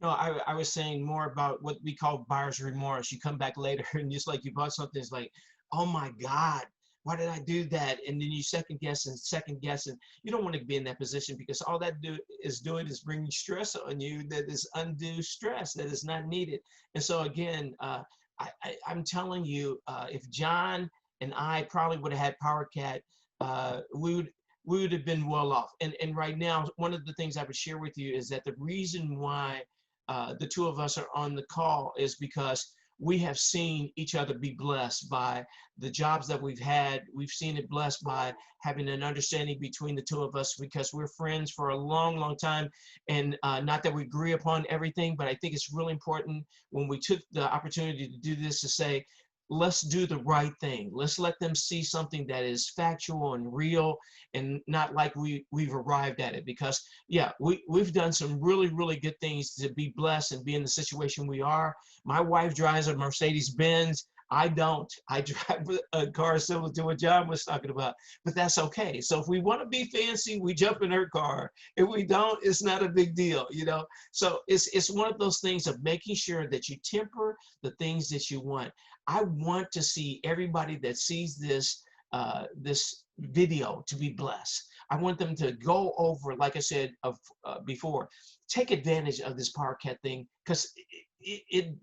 No, I was saying more about what we call buyer's remorse. You come back later and just like you bought something, it's like, oh my God, why did I do that? And then you second guess. You don't want to be in that position, because all that is bringing stress on you that is undue stress that is not needed. And so again, I'm telling you, if John and I probably would have had PowerCat, we would have been well off. And right now, one of the things I would share with you is that the reason why the two of us are on the call is because we have seen each other be blessed by the jobs that we've had. We've seen it blessed by having an understanding between the two of us, because we're friends for a long, long time. And not that we agree upon everything, but I think it's really important when we took the opportunity to do this to say, let's do the right thing. Let's let them see something that is factual and real, and not like we've arrived at it. Because yeah, we've done some really, really good things to be blessed and be in the situation we are. My wife drives a Mercedes Benz. I don't. I drive a car similar to what John was talking about, but that's okay. So if we want to be fancy, we jump in her car. If we don't, it's not a big deal, So it's one of those things of making sure that you temper the things that you want. I want to see everybody that sees this video to be blessed. I want them to go over, like I said before, take advantage of this PowerCat thing, because it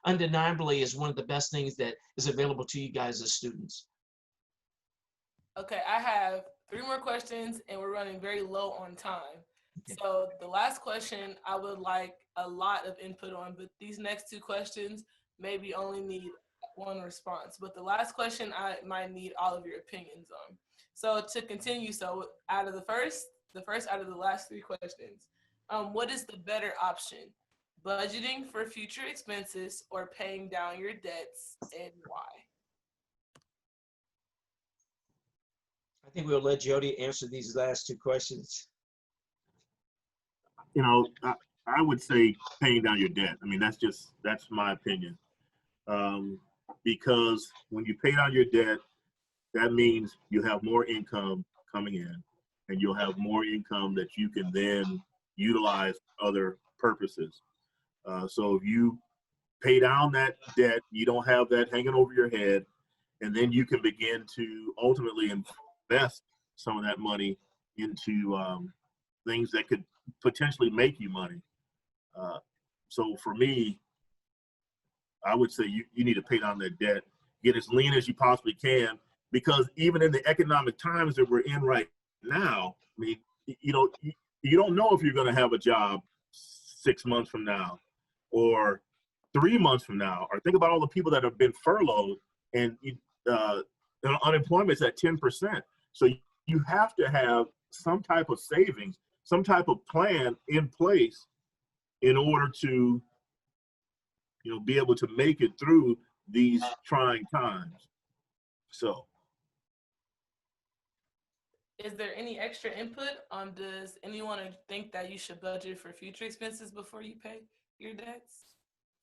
undeniably is one of the best things that is available to you guys as students. Okay, I have 3 more questions, and we're running very low on time. Okay. So the last question I would like a lot of input on, but these next 2 questions maybe only need 1 response. But the last question I might need all of your opinions on. So to continue, so out of the first out of the last 3 questions, what is the better option? Budgeting for future expenses or paying down your debts, and why? think we'll let Jody answer these last two questions. You know, I would say paying down your debt. I mean, that's my opinion. Because when you pay down your debt, that means you have more income coming in, and you'll have more income that you can then utilize for other purposes. So if you pay down that debt, you don't have that hanging over your head, and then you can begin to ultimately invest some of that money into things that could potentially make you money. So for me, I would say you need to pay down that debt, get as lean as you possibly can, because even in the economic times that we're in right now, I mean, you don't know if you're going to have a job 6 months from now or 3 months from now, or think about all the people that have been furloughed and unemployment's at 10%. So you have to have some type of savings, some type of plan in place in order to be able to make it through these trying times. So, is there any extra input on, does anyone think that you should budget for future expenses before you pay your debts?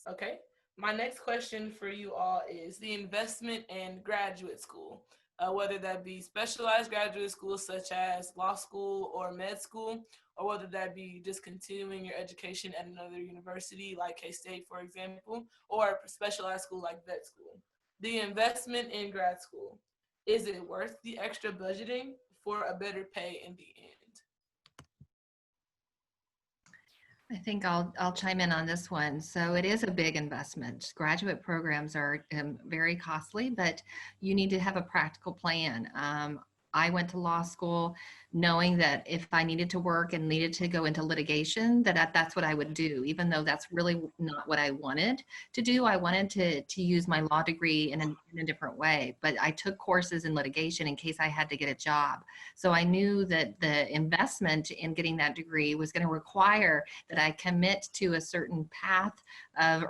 Okay. My next question for you all is the investment in graduate school, whether that be specialized graduate schools such as law school or med school, or whether that be just continuing your education at another university like K-State, for example, or a specialized school like vet school. The investment in grad school, is it worth the extra budgeting for a better pay in the end? I think I'll chime in on this one. So it is a big investment. Graduate programs are very costly, but you need to have a practical plan. I went to law school knowing that if I needed to work and needed to go into litigation, that's what I would do, even though that's really not what I wanted to do. I wanted to use my law degree in a different way, but I took courses in litigation in case I had to get a job. So I knew that the investment in getting that degree was going to require that I commit to a certain path of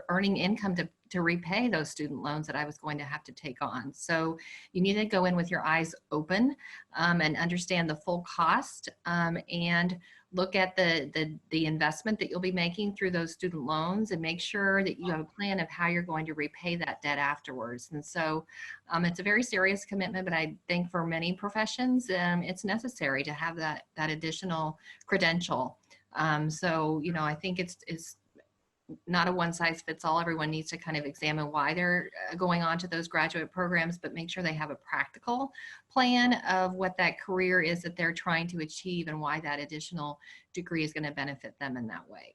earning income to repay those student loans that I was going to have to take on. So you need to go in with your eyes open and understand the full cost and look at the investment that you'll be making through those student loans, and make sure that you have a plan of how you're going to repay that debt afterwards. And so it's a very serious commitment, but I think for many professions, it's necessary to have that additional credential. So, I think it's not a one size fits all. Everyone needs to kind of examine why they're going on to those graduate programs, but make sure they have a practical plan of what that career is that they're trying to achieve and why that additional degree is going to benefit them in that way.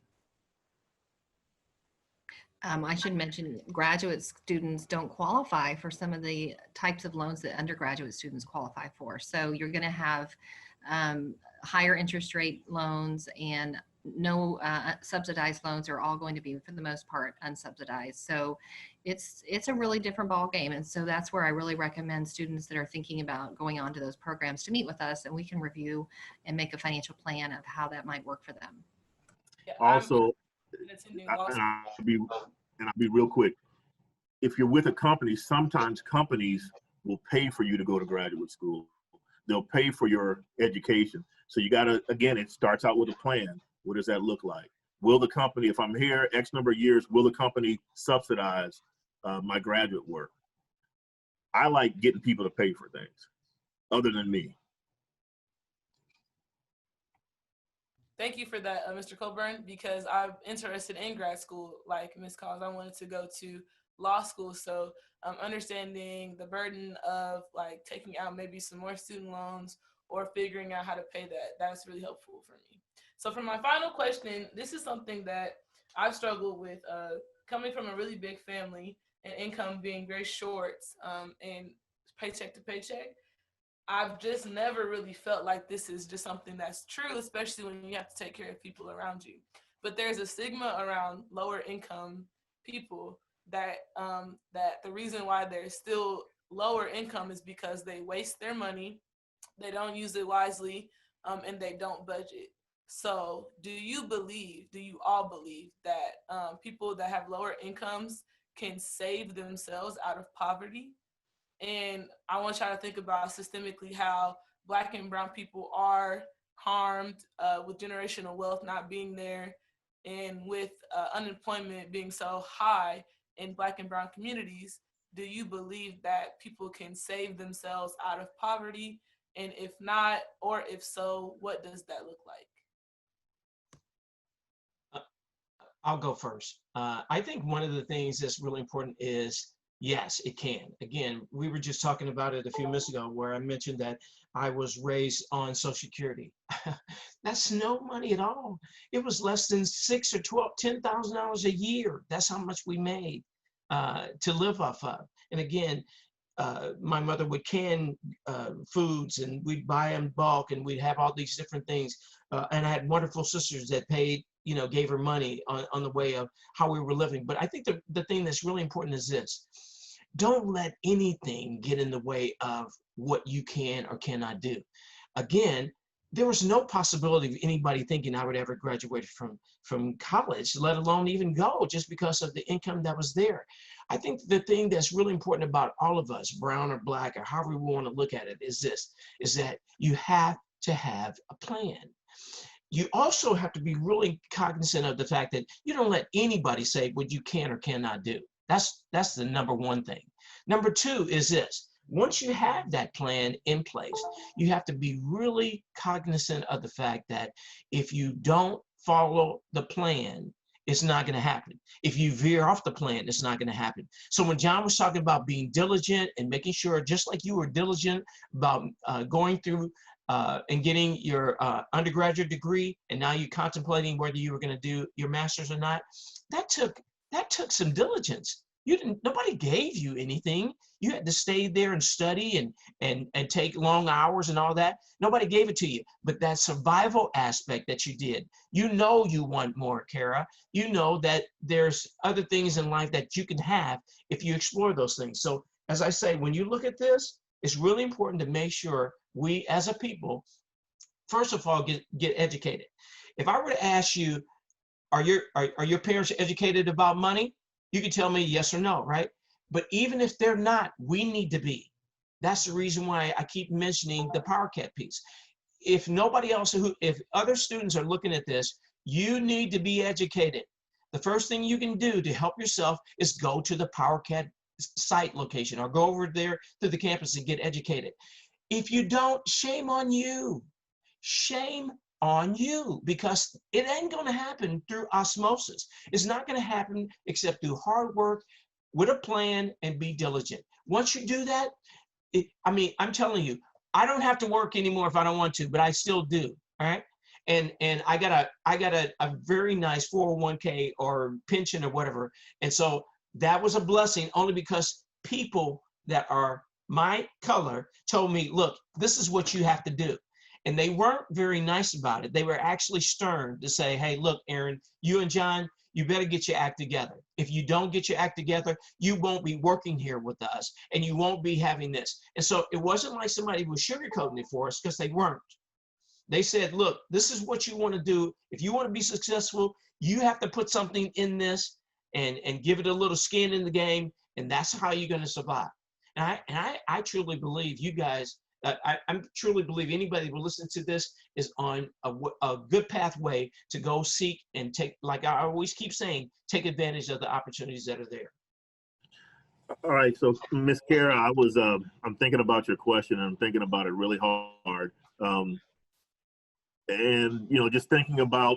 I should mention graduate students don't qualify for some of the types of loans that undergraduate students qualify for. So you're going to have higher interest rate loans, and no subsidized loans are all going to be, for the most part, unsubsidized. So it's a really different ball game. And so that's where I really recommend students that are thinking about going on to those programs to meet with us, and we can review and make a financial plan of how that might work for them. Yeah, also, I'll be real quick. If you're with a company, sometimes companies will pay for you to go to graduate school. They'll pay for your education. So you got to, again, it starts out with a plan. What does that look like? Will the company, if I'm here X number of years, will the company subsidize my graduate work? I like getting people to pay for things other than me. Thank you for that, Mr. Coburn, because I'm interested in grad school like Ms. Kaus. I wanted to go to law school, so understanding the burden of like taking out maybe some more student loans or figuring out how to pay that's really helpful for me. So for my final question, this is something that I've struggled with, coming from a really big family and income being very short and paycheck to paycheck. I've just never really felt like this is just something that's true, especially when you have to take care of people around you. But there's a stigma around lower income people that that the reason why they're still lower income is because they waste their money, they don't use it wisely, and they don't budget. So do you all believe that people that have lower incomes can save themselves out of poverty? And I want y'all to think about systemically how Black and brown people are harmed with generational wealth not being there, and with unemployment being so high in Black and brown communities. Do you believe that people can save themselves out of poverty? And if not, or if so, what does that look like? I'll go first. I think one of the things that's really important is, yes, it can. Again, we were just talking about it a few minutes ago where I mentioned that I was raised on Social Security. That's no money at all. It was less than $6,000 or $10,000 a year. That's how much we made to live off of. And again, my mother would can foods, and we'd buy in bulk, and we'd have all these different things. And I had wonderful sisters that paid, gave her money on the way of how we were living. But I think the thing that's really important is this: don't let anything get in the way of what you can or cannot do. Again, there was no possibility of anybody thinking I would ever graduate from college, let alone even go, just because of the income that was there. I think the thing that's really important about all of us, brown or Black, or however we want to look at it, is this, is that you have to have a plan. You also have to be really cognizant of the fact that you don't let anybody say what you can or cannot do. That's the number one thing. Number two is this: once you have that plan in place, you have to be really cognizant of the fact that if you don't follow the plan, it's not going to happen. If you veer off the plan, it's not going to happen. So when John was talking about being diligent and making sure, just like you were diligent about going through and getting your undergraduate degree, and now you're contemplating whether you were going to do your master's or not, that took some diligence. Nobody gave you anything. You had to stay there and study and take long hours and all that. Nobody gave it to you. But that survival aspect that you did, you want more, Cara. You know that there's other things in life that you can have if you explore those things. So as I say, when you look at this, it's really important to make sure we as a people, first of all, get educated. If I were to ask you, are your parents educated about money? You can tell me yes or no, right? But even if they're not, we need to be. That's the reason why I keep mentioning the Power Cat piece. If nobody else, if other students are looking at this, you need to be educated. The first thing you can do to help yourself is go to the Power Cat site location, or go over there to the campus and get educated. If you don't, shame on you. Shame on you, because it ain't going to happen through osmosis. It's not going to happen except through hard work with a plan and be diligent. Once you do that, I'm telling you, I don't have to work anymore if I don't want to, but I still do. All right. And I got a very nice 401k or pension or whatever. And so that was a blessing, only because people that are my color told me, look, this is what you have to do. And they weren't very nice about it. They were actually stern to say, hey, look, Aaron, you and John, you better get your act together. If you don't get your act together, you won't be working here with us, and you won't be having this. And so it wasn't like somebody was sugarcoating it for us, because they weren't. They said, look, this is what you want to do. If you want to be successful, you have to put something in this and give it a little skin in the game, and that's how you're going to survive. And I truly believe you guys, I truly believe anybody who listens to this is on a good pathway to go seek and take, like I always keep saying, take advantage of the opportunities that are there. All right, so Miss Cara, I'm thinking about your question, and I'm thinking about it really hard. And just thinking about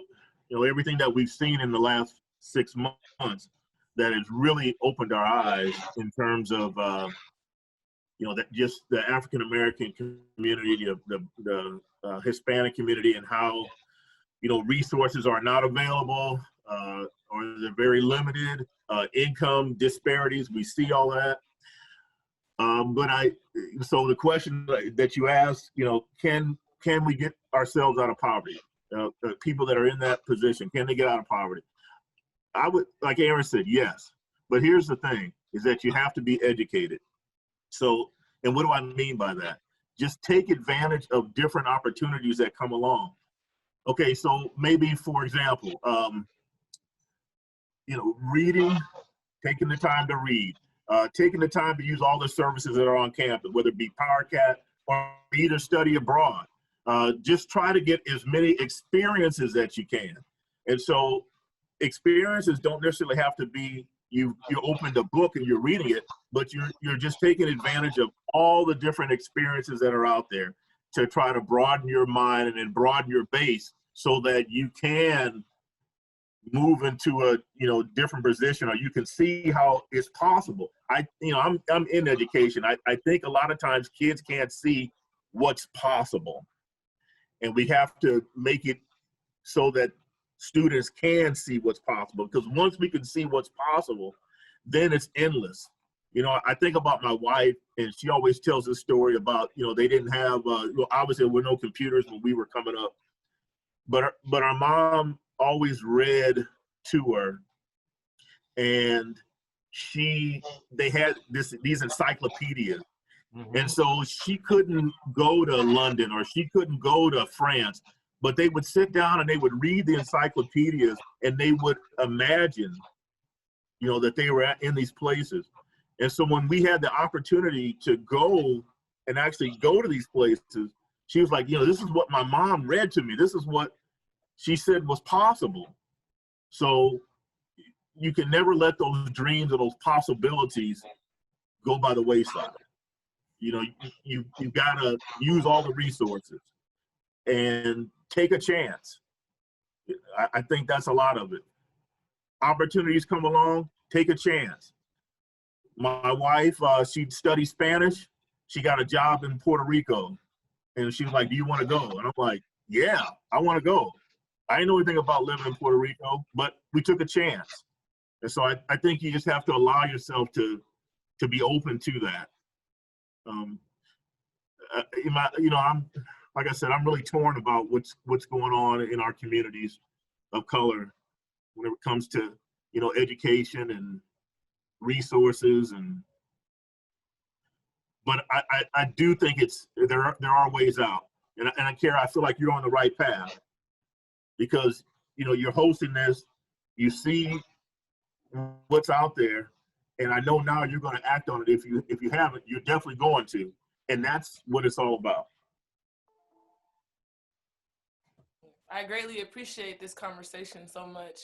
everything that we've seen in the last 6 months that has really opened our eyes in terms of that just the African American community, the Hispanic community, and how resources are not available or they're very limited, income disparities. We see all that. So the question that you asked, can we get ourselves out of poverty? People that are in that position, can they get out of poverty? I would, like Aaron said, yes. But here's the thing, is that you have to be educated. So, and what do I mean by that? Just take advantage of different opportunities that come along. Okay, so maybe, for example, reading, taking the time to read. taking the time to use all the services that are on campus, whether it be PowerCat or either study abroad. Just try to get as many experiences that you can. And so experiences don't necessarily have to be you opened a book and you're reading it, but you're just taking advantage of all the different experiences that are out there to try to broaden your mind and then broaden your base so that you can move into a different position, or you can see how it's possible. I'm in education. I think a lot of times kids can't see what's possible, and we have to make it so that students can see what's possible, because once we can see what's possible, then it's endless. I think about my wife, and she always tells this story about, they didn't have, obviously there were no computers when we were coming up, but our mom always read to her, and they had these encyclopedias. And so she couldn't go to London or she couldn't go to France, but they would sit down and they would read the encyclopedias, and they would imagine, that they were in these places. And so when we had the opportunity to go and actually go to these places, she was like, this is what my mom read to me. This is what she said was possible. So you can never let those dreams or those possibilities go by the wayside. You've got to use all the resources and take a chance. I think that's a lot of it. Opportunities come along, take a chance. My wife, she studied Spanish. She got a job in Puerto Rico, and she was like, "Do you want to go?" And I'm like, "Yeah, I want to go." I didn't know anything about living in Puerto Rico, but we took a chance. And so I think you just have to allow yourself to be open to that. I'm like I said, I'm really torn about what's going on in our communities of color when it comes to education and resources, but I do think there are ways out, and Cara, I feel like you're on the right path, because you're hosting this, you see what's out there, and I know now you're going to act on it. If you haven't, you're definitely going to, and that's what it's all about. I greatly appreciate this conversation so much.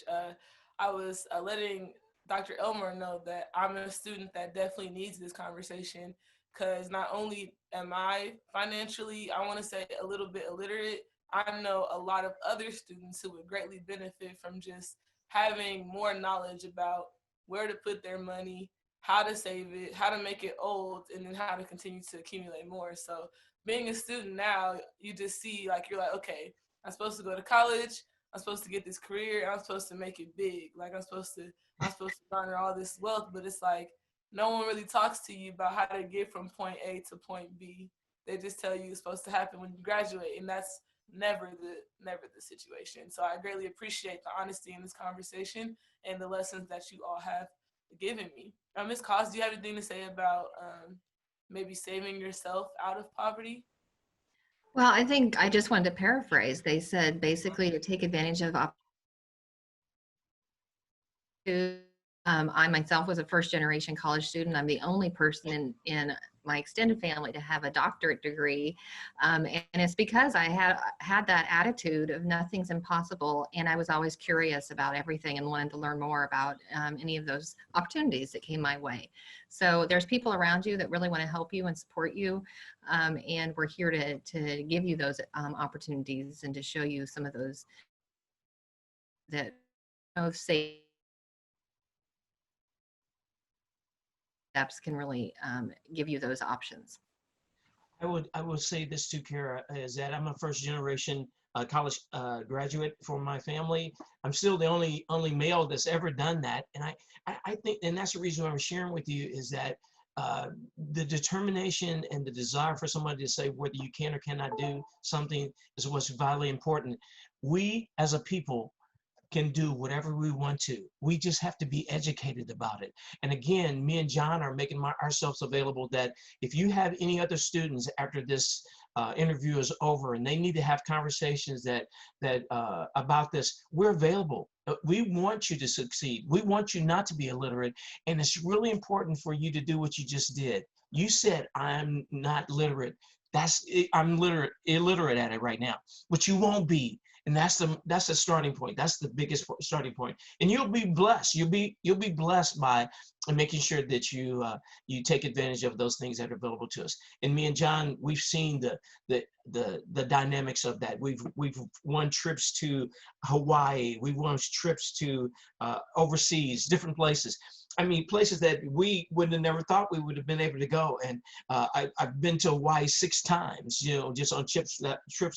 I was letting Dr. Elmer know that I'm a student that definitely needs this conversation, because not only am I financially, I want to say, a little bit illiterate, I know a lot of other students who would greatly benefit from just having more knowledge about where to put their money, how to save it, how to make it old, and then how to continue to accumulate more. So being a student now, you just see, you're like, okay, I'm supposed to go to college, I'm supposed to get this career, and I'm supposed to make it big. I'm supposed to garner all this wealth, but it's like no one really talks to you about how to get from point A to point B. They just tell you it's supposed to happen when you graduate, and that's never the situation. So I greatly appreciate the honesty in this conversation and the lessons that you all have given me. Ms. Kaus, do you have anything to say about maybe saving yourself out of poverty? Well, I think I just wanted to paraphrase. They said basically to take advantage of I myself was a first-generation college student. I'm the only person in my extended family to have a doctorate degree, and it's because I had that attitude of nothing's impossible, and I was always curious about everything and wanted to learn more about any of those opportunities that came my way. So there's people around you that really want to help you and support you, and we're here to give you those opportunities and to show you some of those that say steps can really give you those options. I would say this too, Cara, is that I'm a first generation college graduate for my family. I'm still the only male that's ever done that, and I think, and that's the reason why I'm sharing with you, is that the determination and the desire for somebody to say whether you can or cannot do something is what's vitally important. We as a people can do whatever we want to. We just have to be educated about it. And again, me and John are making ourselves available that if you have any other students after this interview is over and they need to have conversations about this, we're available. We want you to succeed. We want you not to be illiterate. And it's really important for you to do what you just did. You said, I'm not literate. I'm illiterate at it right now, but you won't be. And that's the starting point. That's the biggest starting point. And you'll be blessed. You'll be blessed by making sure that you take advantage of those things that are available to us. And me and John, we've seen the dynamics of that. We've won trips to Hawaii. We've won trips to overseas, different places. I mean, places that we would have never thought we would have been able to go. And I've been to Hawaii 6 times, just on trips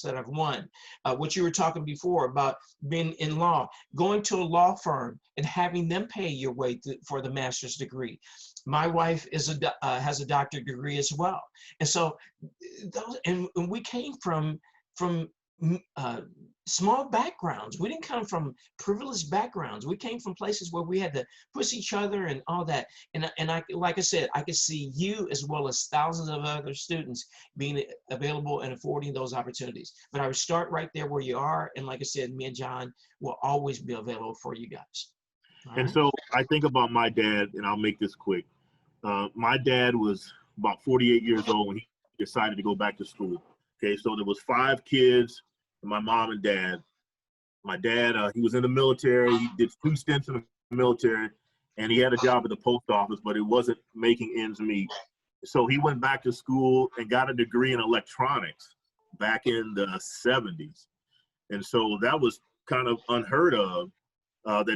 that I've won. What you were talking before about being in law, going to a law firm and having them pay your way for the master's degree. My wife has a doctorate degree as well. And so and we came from small backgrounds. We didn't come from privileged backgrounds. We came from places where we had to push each other and all that. And I, like I said, I could see you as well as thousands of other students being available and affording those opportunities. But I would start right there where you are. And like I said, me and John will always be available for you guys. All and right? so I think about my dad, and I'll make this quick. My dad was about 48 years old when he decided to go back to school. Okay, so there was 5 kids, my mom and dad. My dad, he was in the military. He did 2 stints in the military, and he had a job at the post office, but it wasn't making ends meet. So he went back to school and got a degree in electronics back in the 70s. And so that was kind of unheard of,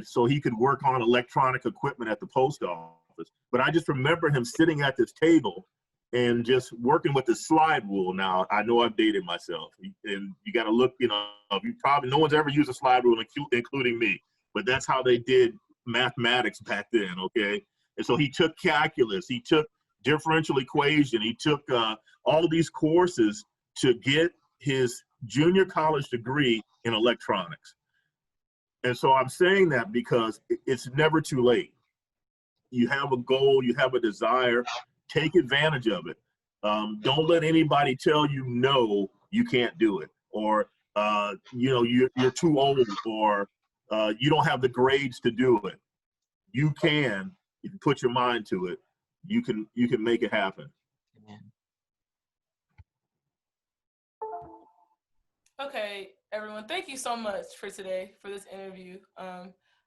so he could work on electronic equipment at the post office. But I just remember him sitting at this table and just working with the slide rule. Now, I know I've dated myself, and you got to look, no one's ever used a slide rule, including me, but that's how they did mathematics back then, okay? And so he took calculus, he took differential equation, he took all of these courses to get his junior college degree in electronics. And so I'm saying that because it's never too late. You have a goal, you have a desire, take advantage of it. Don't let anybody tell you, no, you can't do it. Or, you're too old, or you don't have the grades to do it. You can, if you put your mind to it, you can make it happen. Amen. Okay, everyone, thank you so much for today, for this interview.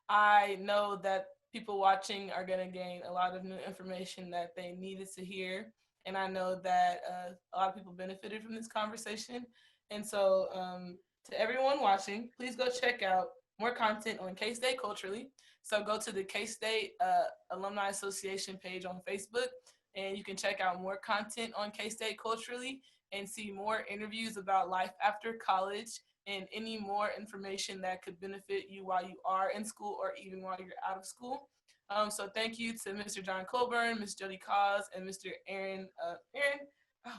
I know that people watching are going to gain a lot of new information that they needed to hear. And I know that a lot of people benefited from this conversation. And so to everyone watching, please go check out more content on K-State Culturally. So go to the K-State Alumni Association page on Facebook, and you can check out more content on K-State Culturally and see more interviews about life after college and any more information that could benefit you while you are in school or even while you're out of school. So thank you to Mr. John Coburn, Ms. Jody Kaus, and Mr. Aaron,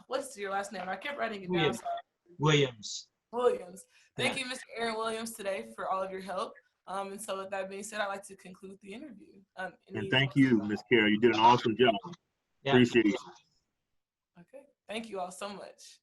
what's your last name? I kept writing it down. Williams. Thank you, Mr. Aaron Williams, today for all of your help. And so with that being said, I'd like to conclude the interview. And thank you, Ms. Cara. You did an awesome job. Yeah. Appreciate you. Okay. Thank you all so much.